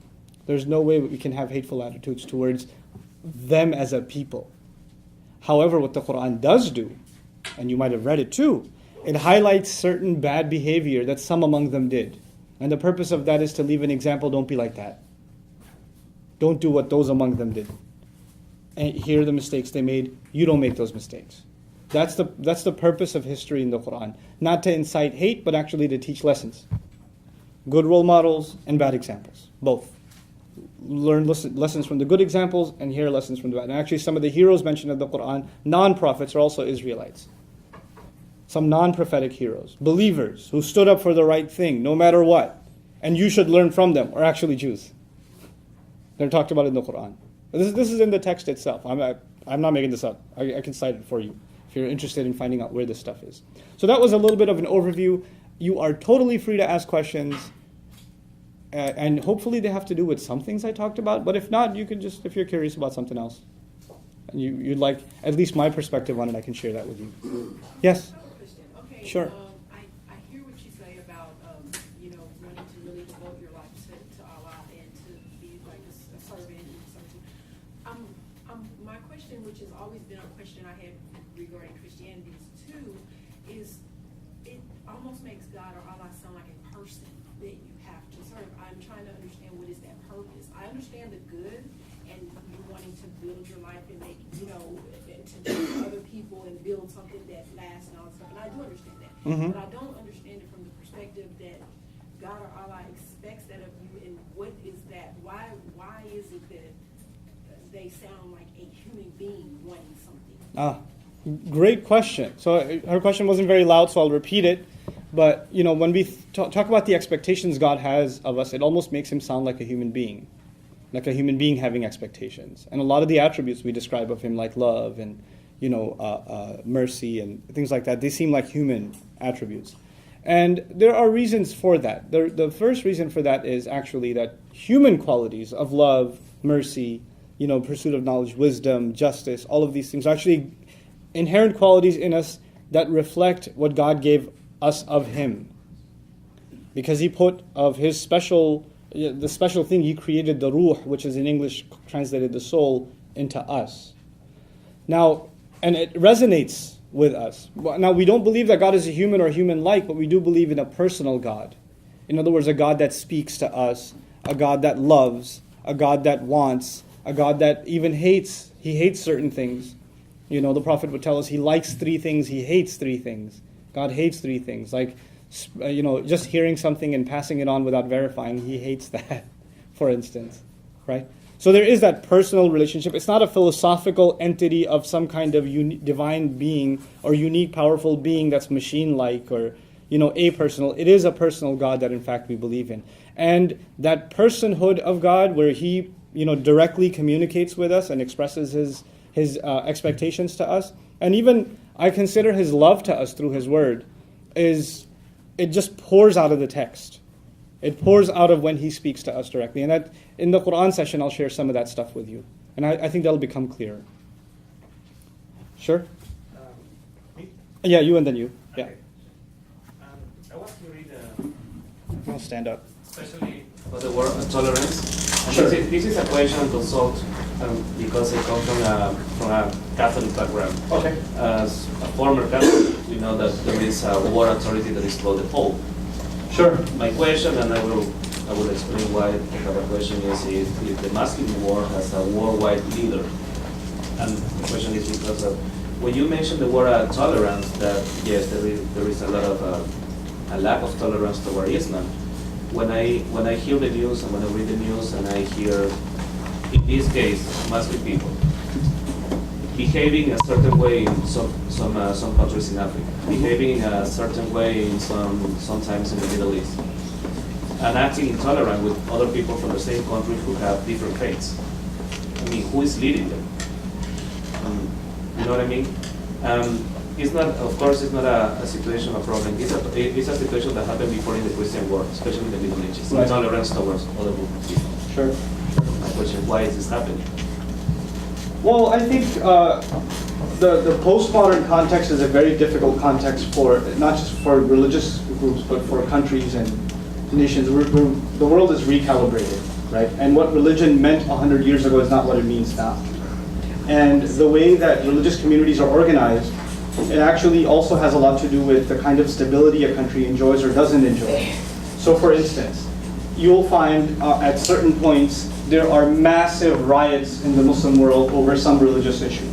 There's no way we can have hateful attitudes towards them as a people. However, what the Quran does do, and you might have read it too, it highlights certain bad behavior that some among them did. And the purpose of that is to leave an example. Don't be like that. Don't do what those among them did. And here are the mistakes they made. You don't make those mistakes. That's the purpose of history in the Quran. Not to incite hate, but actually to teach lessons. Good role models and bad examples. Both. Learn lessons from the good examples and hear lessons from the bad. And actually some of the heroes mentioned in the Quran, non-prophets, are also Israelites. Some non-prophetic heroes. Believers who stood up for the right thing no matter what. And you should learn from them, are actually Jews. They're talked about in the Quran. This is in the text itself. I'm not making this up. I can cite it for you if you're interested in finding out where this stuff is. So that was a little bit of an overview. You are totally free to ask questions. And hopefully they have to do with some things I talked about. But if not, you can just, if you're curious about something else, and you'd like at least my perspective on it, I can share that with you. Yes? Okay, sure. I hear what you say about, wanting to really devote your life to Allah and to be like a servant and something. My question, which has always been a question I had regarding Christianity too, is it almost makes God or Allah sound like a person that you have to serve. I'm trying to understand what is that purpose. I understand the good and you wanting to build your life and make, to do other people and build something that lasts and all that stuff. And I do understand that. Mm-hmm. But I don't understand it from the perspective that God or Allah expects that of you, and what is that? Why is it that they sound like a human being wanting something? Great question. So her question wasn't very loud, so I'll repeat it. But, when we talk about the expectations God has of us, it almost makes him sound like a human being having expectations. And a lot of the attributes we describe of him, like love and, mercy and things like that, they seem like human attributes. And there are reasons for that. The first reason for that is actually that human qualities of love, mercy, pursuit of knowledge, wisdom, justice, all of these things are actually inherent qualities in us that reflect what God gave us of him. Because he put of his special the special thing, He created the ruh, which is in English translated the soul, into us. Now, and it resonates with us. Now, we don't believe that God is a human or human-like, but we do believe in a personal God. In other words, a God that speaks to us, a God that loves, a God that wants, a God that even hates. He hates certain things. You know, the Prophet would tell us He likes 3 things, He hates 3 things. God hates 3 things. Like, just hearing something and passing it on without verifying, He hates that, for instance, right? So there is that personal relationship. It's not a philosophical entity of some kind of divine being or unique, powerful being that's machine-like or, apersonal. It is a personal God that, in fact, we believe in. And that personhood of God, where He, directly communicates with us and expresses His expectations to us, and even I consider His love to us through His word, it just pours out of the text. It pours out of when He speaks to us directly. And that in the Quran session, I'll share some of that stuff with you. And I think that'll become clearer. Sure? Me? Yeah, you and then you. Yeah. Okay. I want to read, I'll stand up. especially for the word tolerance. And Sure. This is a question to consult because I come from a Catholic background. Okay. As a former Catholic, we know that there is a world authority that is called the Pope. Sure. My question, and I will explain why I have a question, is if the Muslim world has a worldwide leader. And the question is because of, when you mentioned the word tolerance, that yes, there is a lot of a lack of tolerance toward Islam. When I hear the news and when I read the news and I hear, in this case, Muslim people behaving a certain way in some countries in Africa, behaving in a certain way in sometimes in the Middle East, and acting intolerant with other people from the same country who have different faiths. I mean, who is leading them? You know what I mean? It's not, of course, it's not a situation, a problem. It's a situation that happened before in the Christian world, especially in the Middle Ages. Right. Intolerance towards other groups of people. Sure. My question is, why is this happening? Well, I think the postmodern context is a very difficult context for, not just for religious groups, but for countries and nations. The world is recalibrated, right? And what religion meant 100 years ago is not what it means now. And the way that religious communities are organized, it actually also has a lot to do with the kind of stability a country enjoys or doesn't enjoy. So for instance, you'll find at certain points there are massive riots in the Muslim world over some religious issue,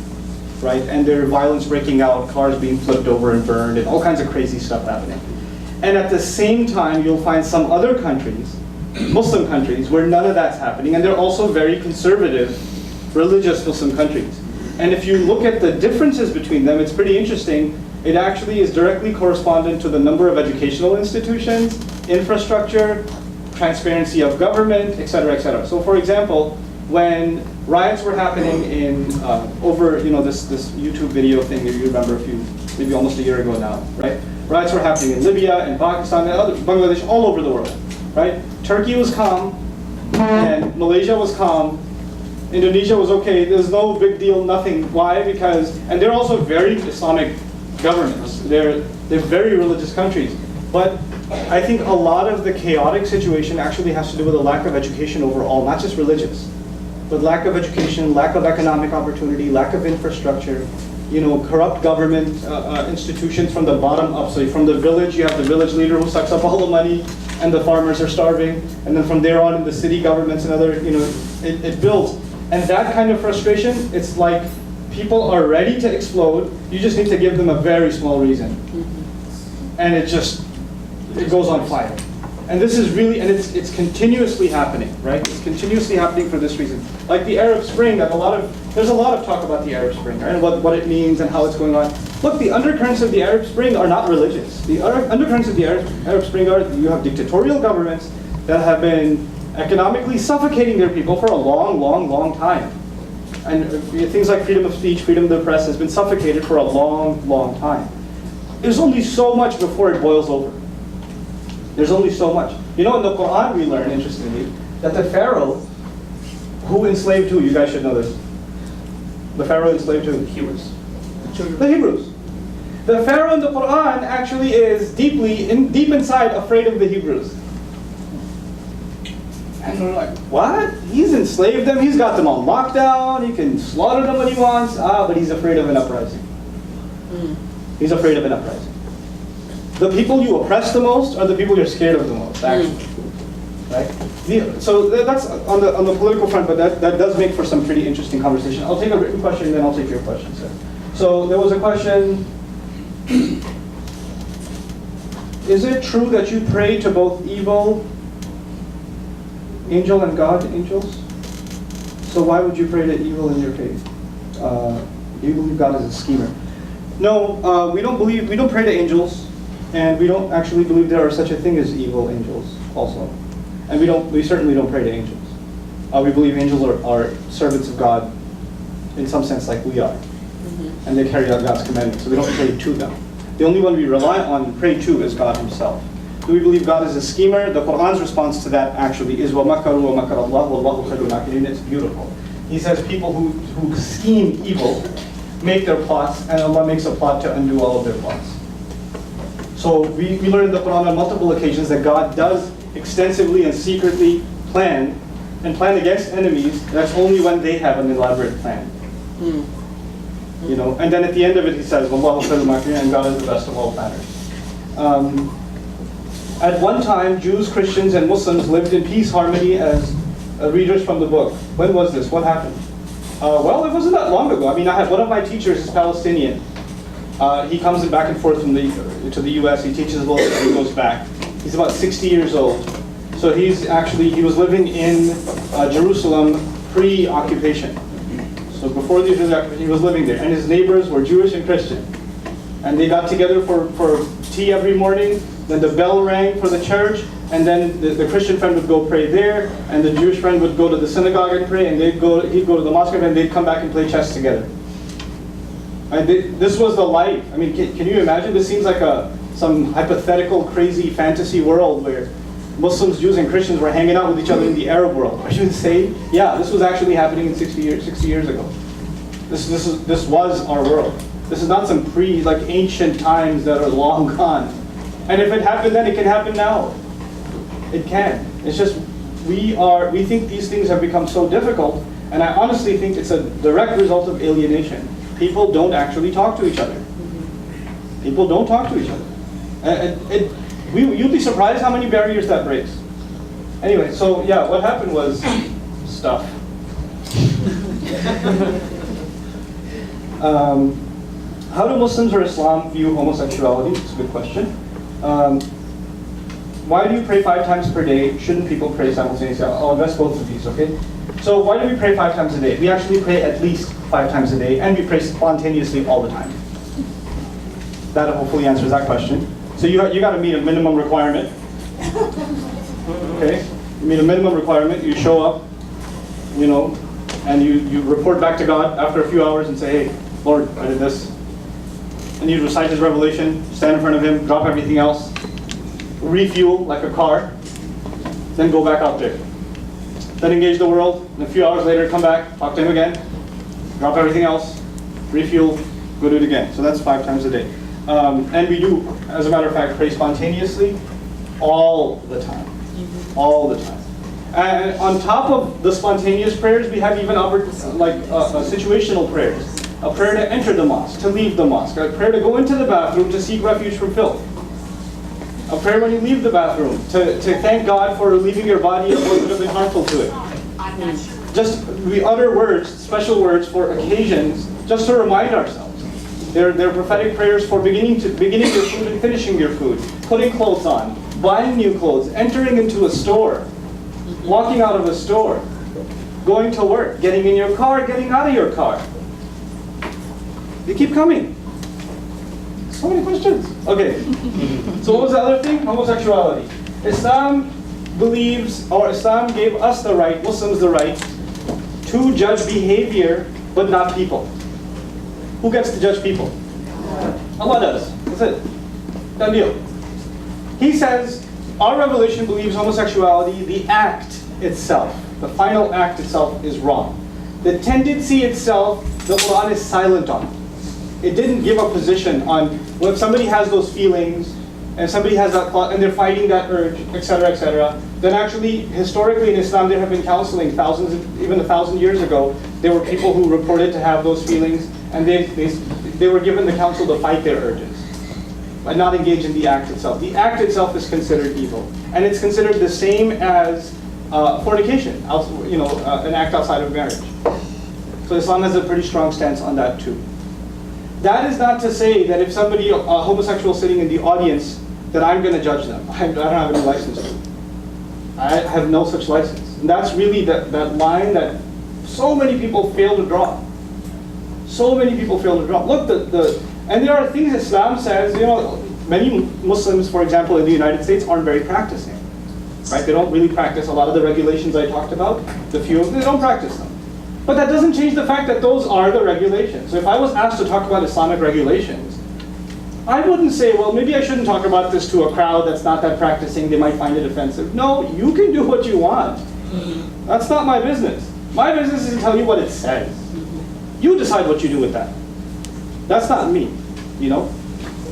right? And there are violence breaking out, cars being flipped over and burned, and all kinds of crazy stuff happening. And at the same time, you'll find some other countries, Muslim countries, where none of that's happening, and they're also very conservative, religious Muslim countries. And if you look at the differences between them, it's pretty interesting. It actually is directly correspondent to the number of educational institutions, infrastructure, transparency of government, et cetera, et cetera. So for example, when riots were happening in, over this YouTube video thing, if you remember maybe almost a year ago now, right? Riots were happening in Libya, in Pakistan, and Bangladesh, all over the world, right? Turkey was calm, and Malaysia was calm, Indonesia was okay, there's no big deal, nothing. Why? Because, and they're also very Islamic governments. They're very religious countries. But I think a lot of the chaotic situation actually has to do with a lack of education overall, not just religious, but lack of education, lack of economic opportunity, lack of infrastructure, corrupt government institutions from the bottom up. So from the village, you have the village leader who sucks up all the money, and the farmers are starving. And then from there on, in the city governments and other, it builds. And that kind of frustration, it's like people are ready to explode. You just need to give them a very small reason. And it goes on fire. And this is really, and it's continuously happening, right? It's continuously happening for this reason. Like the Arab Spring, there's a lot of talk about the Arab Spring, right? And what it means and how it's going on. Look, the undercurrents of the Arab Spring are not religious. The undercurrents of the Arab Spring are, you have dictatorial governments that have been economically suffocating their people for a long, long, long time. And things like freedom of speech, freedom of the press has been suffocated for a long, long time. There's only so much before it boils over. There's only so much. In the Quran we learn, interestingly, that the Pharaoh, who enslaved who? You guys should know this. The Pharaoh enslaved who? Hebrews. The Hebrews. The Pharaoh in the Quran actually is deep inside afraid of the Hebrews. And we're like, what? He's enslaved them, he's got them on lockdown, he can slaughter them when he wants. But he's afraid of an uprising. He's afraid of an uprising. The people you oppress the most are the people you're scared of the most, actually. Right? So that's on the political front, but that does make for some pretty interesting conversation. I'll take a written question, and then I'll take your question, sir. So there was a question. Is it true that you pray to both evil angel and God angels? So why would you pray to evil in your faith? Do you believe God is a schemer? No, we don't pray to angels, and we don't actually believe there are such a thing as evil angels also. And we certainly don't pray to angels. We believe angels are servants of God in some sense like we are. And they carry out God's commandments, so we don't pray to them. The only one we rely on and pray to is God himself. Do we believe God is a schemer? The Quran's response to that actually is وَمَكَرُوا وَمَكَرَ اللَّهُ وَاللَّهُ خَيْرُ الْمَاكِرِينَ. It's beautiful. He says people who scheme evil make their plots, and Allah makes a plot to undo all of their plots. So we learn in the Quran on multiple occasions that God does extensively and secretly plan against enemies. That's only when they have an elaborate plan. You know, and then at the end of it he says, "Wallahu khairul makirin," and God is the best of all planners. At one time, Jews, Christians, and Muslims lived in peace, harmony as readers from the book. When was this? What happened? Well, it wasn't that long ago. I mean, I had one of my teachers is Palestinian. He comes back and forth from to the U.S. He teaches a little bit and he goes back. He's about 60 years old. So he was living in Jerusalem pre-occupation. So before the Israeli occupation, he was living there. And his neighbors were Jewish and Christian. And they got together for tea every morning. Then the bell rang for the church. And then the Christian friend would go pray there. And the Jewish friend would go to the synagogue and pray. And he'd go to the mosque and they'd come back and play chess together. And this was the life. I mean, can you imagine? This seems like some hypothetical, crazy fantasy world where Muslims, Jews, and Christians were hanging out with each other in the Arab world. Are you insane? Yeah, this was actually happening 60 years ago. This was our world. This is not some ancient times that are long gone. And if it happened then, it can happen now. It can. It's just we think these things have become so difficult, and I honestly think it's a direct result of alienation. People don't actually talk to each other. People don't talk to each other. You'd be surprised how many barriers that breaks. Anyway, so yeah, what happened was stuff. How do Muslims or Islam view homosexuality? It's a good question. Why do you pray 5 times per day? Shouldn't people pray simultaneously? I'll address both of these, okay? So why do we pray 5 times a day? We actually pray at least 5 times a day, and we pray spontaneously all the time. That hopefully answers that question. So you got to meet a minimum requirement. Okay? You meet a minimum requirement, you show up, and you report back to God after a few hours and say, hey, Lord, I did this. And you recite his revelation, stand in front of him, drop everything else, refuel like a car, then go back out there. Then engage the world, and a few hours later come back, talk to him again, drop everything else, refuel, go do it again. So that's 5 times a day. And we do, as a matter of fact, pray spontaneously all the time. All the time. And on top of the spontaneous prayers, we have even situational prayers. A prayer to enter the mosque, to leave the mosque. A prayer to go into the bathroom to seek refuge from filth. A prayer when you leave the bathroom, to thank God for leaving your body of what would have been harmful to it. Just, we utter words, special words for occasions, just to remind ourselves. They're prophetic prayers for beginning your food and finishing your food, putting clothes on, buying new clothes, entering into a store, walking out of a store, going to work, getting in your car, getting out of your car. They keep coming. So many questions. Okay. So what was the other thing? Homosexuality. Islam gave us the right, Muslims the right, to judge behavior, but not people. Who gets to judge people? Allah does. That's it. Done deal. He says, our revelation believes homosexuality, the act itself, the final act itself is wrong. The tendency itself, the Quran is silent on. It didn't give a position on, well, if somebody has those feelings, and somebody has that thought, and they're fighting that urge, etc., then actually, historically in Islam, there have been counseling even 1,000 years ago. There were people who reported to have those feelings, and they were given the counsel to fight their urges, but not engage in the act itself. The act itself is considered evil, and it's considered the same as fornication, an act outside of marriage. So Islam has a pretty strong stance on that too. That is not to say that if somebody, a homosexual sitting in the audience, that I'm going to judge them. I don't have any license to. I have no such license. And that's really that line that so many people fail to draw. So many people fail to draw. Look, and there are things Islam says, many Muslims, for example, in the United States aren't very practicing. Right? They don't really practice a lot of the regulations I talked about. The few of them, they don't practice them. But that doesn't change the fact that those are the regulations. So if I was asked to talk about Islamic regulations, I wouldn't say, well, maybe I shouldn't talk about this to a crowd that's not that practicing. They might find it offensive. No, you can do what you want. That's not my business. My business is to tell you what it says. You decide what you do with that. That's not me,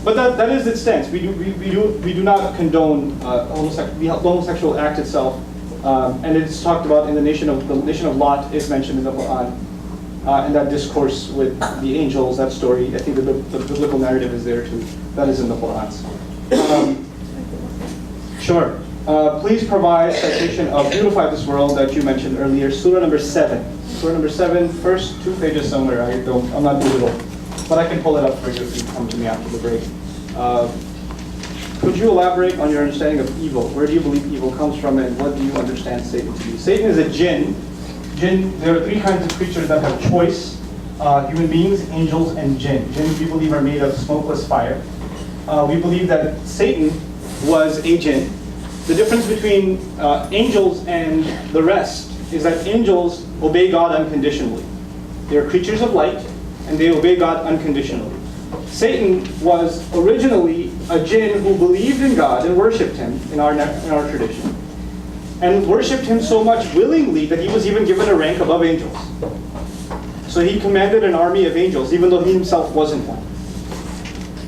But that is its stance. We do not condone the homosexual act itself, and it's talked about in the nation of Lot is mentioned in the Quran, and that discourse with the angels, that story. I think the biblical narrative is there too. That is in the Quran. Sure. Please provide citation of "Beautify This World" that you mentioned earlier, Surah number 7. Surah number 7, first 2 pages somewhere. I'm not digital. But I can pull it up for you if you come to me after the break. Could you elaborate on your understanding of evil? Where do you believe evil comes from, and what do you understand Satan to be? Satan is a jinn. There are 3 kinds of creatures that have choice. Human beings, angels, and jinn. Jinn, we believe, are made of smokeless fire. We believe that Satan was a jinn. The difference between angels and the rest is that angels obey God unconditionally. They are creatures of light, and they obey God unconditionally. Satan was originally a jinn who believed in God and worshipped him in our tradition, and worshipped him so much willingly that he was even given a rank above angels. So he commanded an army of angels, even though he himself wasn't one.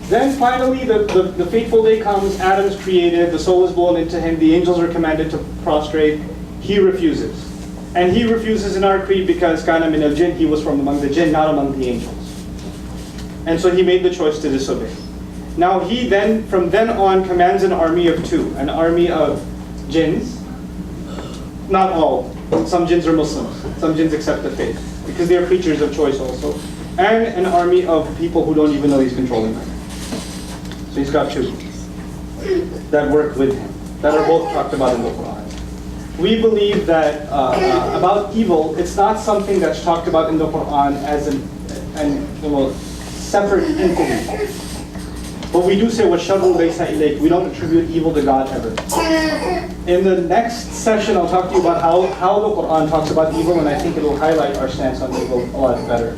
Then finally, the fateful day comes. Adam's created, the soul is blown into him, the angels are commanded to prostrate. He refuses. And he refuses in our creed because kana min al-jinn, he was from among the jinn, not among the angels. And so he made the choice to disobey. Now he then, from then on, commands an army of 2. An army of jinns. Not all. Some jinns are Muslims. Some jinns accept the faith, because they are creatures of choice also. And an army of people who don't even know he's controlling them. So he's got 2 that work with him, that are both talked about in the Quran. We believe that about evil, it's not something that's talked about in the Quran as a separate entity. But we do say, وَالشَّرُّ لَيْسَ إِلَيْكَ. We don't attribute evil to God ever. In the next session, I'll talk to you about how the Quran talks about evil, and I think it will highlight our stance on evil a lot better.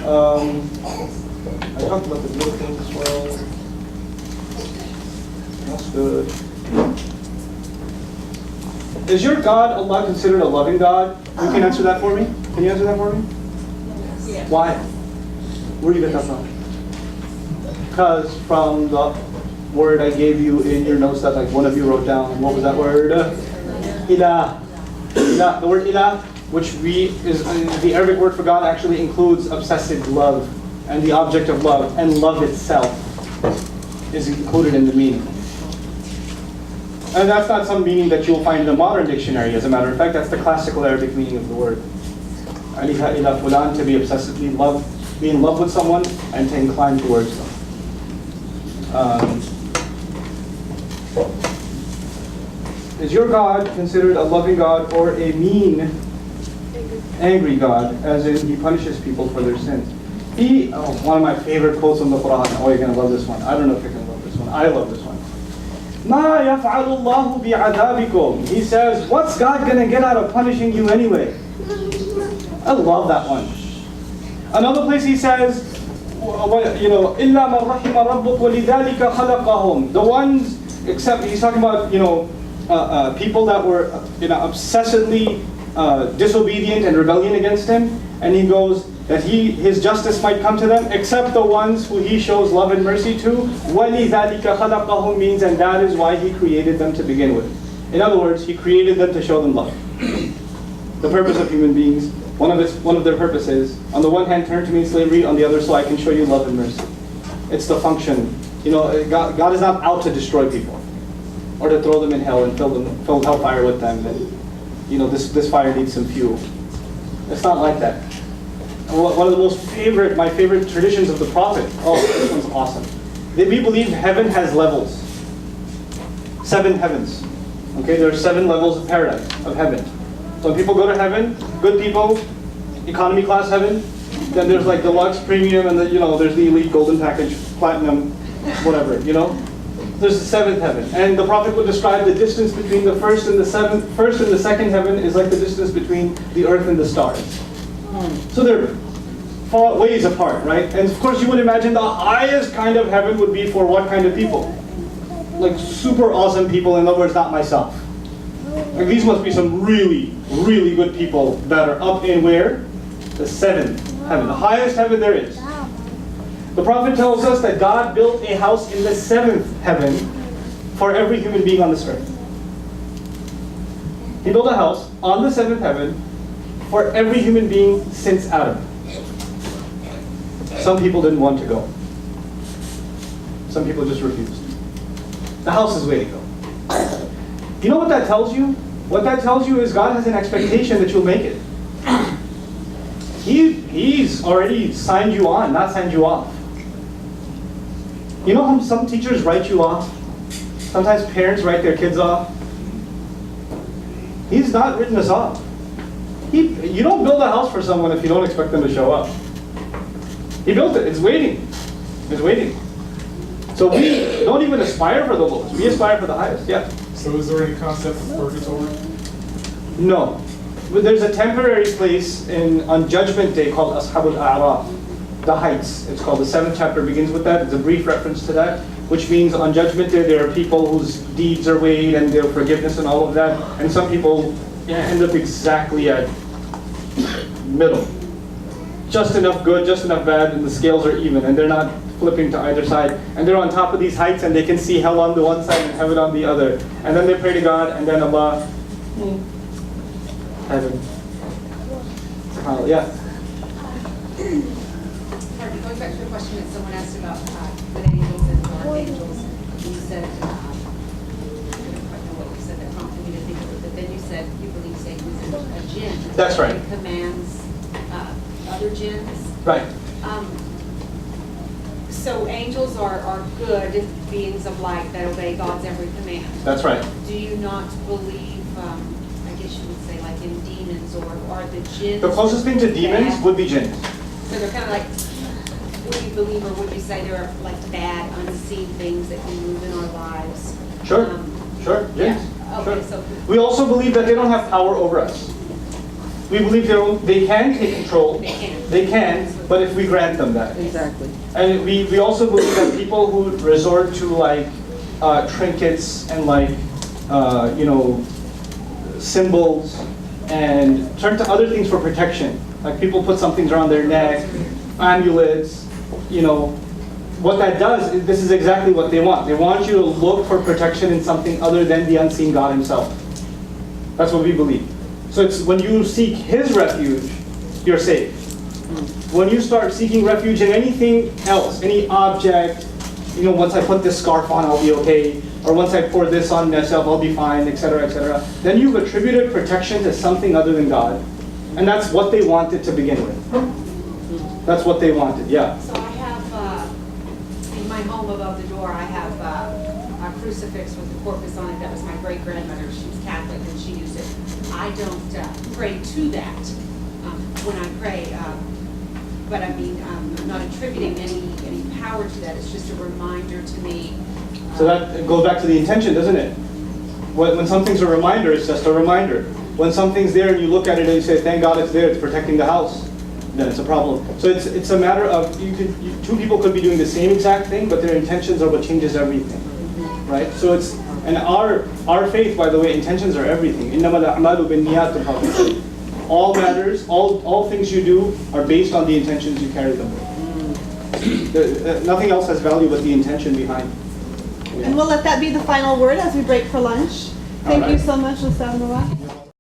I talked about the little things as well. That's good. Is your God, Allah, considered a loving God? You can answer that for me? Can you answer that for me? Yeah. Why? Where do you get that from? Because from the word I gave you in your notes that one of you wrote down. What was that word? Ilah. Ilah. The word ilah, which is the Arabic word for God, actually includes obsessive love and the object of love, and love itself is included in the meaning. And that's not some meaning that you'll find in a modern dictionary. As a matter of fact, that's the classical Arabic meaning of the word. Aliha ila fulan, to be obsessively be in love with someone and to incline towards them. Is your God considered a loving God or a mean, angry God, as in he punishes people for their sins? One of my favorite quotes from the Quran. Oh, you're going to love this one. I don't know if you're going to love this one. I love this one. مَا يَفْعَلُ اللَّهُ بِعَذَابِكُمْ. He says, what's God going to get out of punishing you anyway? I love that one. Another place he says, إِلَّا مَنْ رَحِمَ رَبُّكَ وَلِذَلِكَ خَلَقَهُم. The ones, except, he's talking about, people that were, obsessively disobedient and rebellion against him. And he goes, that his justice might come to them, except the ones who he shows love and mercy to. وَلِذَلِكَ خَلَقَهُم means, and that is why he created them to begin with. In other words, he created them to show them love. The purpose of human beings, one of their purposes, on the one hand, turn to me in slavery, on the other, so I can show you love and mercy. It's the function. God is not out to destroy people, or to throw them in hell and fill hellfire with them. And this fire needs some fuel. It's not like that. One of the my favorite traditions of the Prophet. Oh, this one's awesome. We believe heaven has levels. 7 heavens. Okay, there are 7 levels of paradise, of heaven. So when people go to heaven, good people, economy class heaven. Then there's like deluxe, premium, and there's the elite, golden package, platinum, whatever. There's the 7th heaven, and the Prophet would describe the distance between the first and the 2nd heaven is like the distance between the earth and the stars. So they're far ways apart, right? And of course, you would imagine the highest kind of heaven would be for what kind of people? Like super awesome people. In other words, not myself. Like these must be some really, really good people that are up in where? The 7th heaven, the highest heaven there is. The Prophet tells us that God built a house in the 7th heaven for every human being on this earth. He built a house on the 7th heaven for every human being since Adam. Some people didn't want to go. Some people just refused. The house is way to go. You know what that tells you? What that tells you is God has an expectation that you'll make it. He's already signed you on, not signed you off. You know how some teachers write you off? Sometimes parents write their kids off. He's not written us off. You don't build a house for someone if you don't expect them to show up. He built it. It's waiting. It's waiting. So we don't even aspire for the lowest. We aspire for the highest. Yeah. So is there any concept of purgatory? No. But there's a temporary place on Judgment Day called Ashabul A'raf, the heights. It's called. The 7th chapter begins with that. It's a brief reference to that, which means on Judgment Day there are people whose deeds are weighed and their forgiveness and all of that, and some people end up exactly at middle. Just enough good, just enough bad, and the scales are even, and they're not flipping to either side. And they're on top of these heights, and they can see hell on the one side and heaven on the other. And then they pray to God, and then Allah, heaven. SubhanAllah. Yeah. Going back to the question that someone asked about with angels and archangels, you said, I don't quite know what you said that prompted me to think of it, but then you said you believe Satan is a jinn. That's right. He commands other jinns. Right. So angels are good beings of light that obey God's every command. That's right. Do you not believe, I guess you would say, like in demons, or are the jinns? The closest thing to demons would be jinns. So they're kind of like, would you believe, or would you say they're like bad, unseen things that can move in our lives? Sure. Sure. Jinns. Yeah. Okay, Sure. so We also believe that they don't have power over us. We believe they can take control. They can, but if we grant them that. Exactly. And we also believe that people who resort to like trinkets and like symbols and turn to other things for protection. Like people put some things around their neck, amulets, what that does is this is exactly what they want. They want you to look for protection in something other than the unseen God himself. That's what we believe. So it's when you seek his refuge, you're safe. When you start seeking refuge in anything else, any object, once I put this scarf on, I'll be okay, or once I pour this on myself, I'll be fine, etc., etc., then you've attributed protection to something other than God. And that's what they wanted to begin with. That's what they wanted, yeah. So I have, in my home above the door, I have a crucifix with the corpus on it. That was my great-grandmother. She was Catholic and she used it. I don't pray to that when I pray, but I mean, I'm not attributing any power to that. It's just a reminder to me. So that goes back to the intention, doesn't it? When something's a reminder, it's just a reminder. When something's there and you look at it and you say, thank God it's there, it's protecting the house, then it's a problem. So it's a matter of, two people could be doing the same exact thing, but their intentions are what changes everything, right? So and our faith, by the way, intentions are everything. إِنَّمَا الْأَعْمَالُ بِالنِّيَّاتِ. all matters, all things you do are based on the intentions you carry them with. Nothing else has value but the intention behind. And we'll let that be the final word as we break for lunch. Thank All you right. so much, Ustaz Nouman.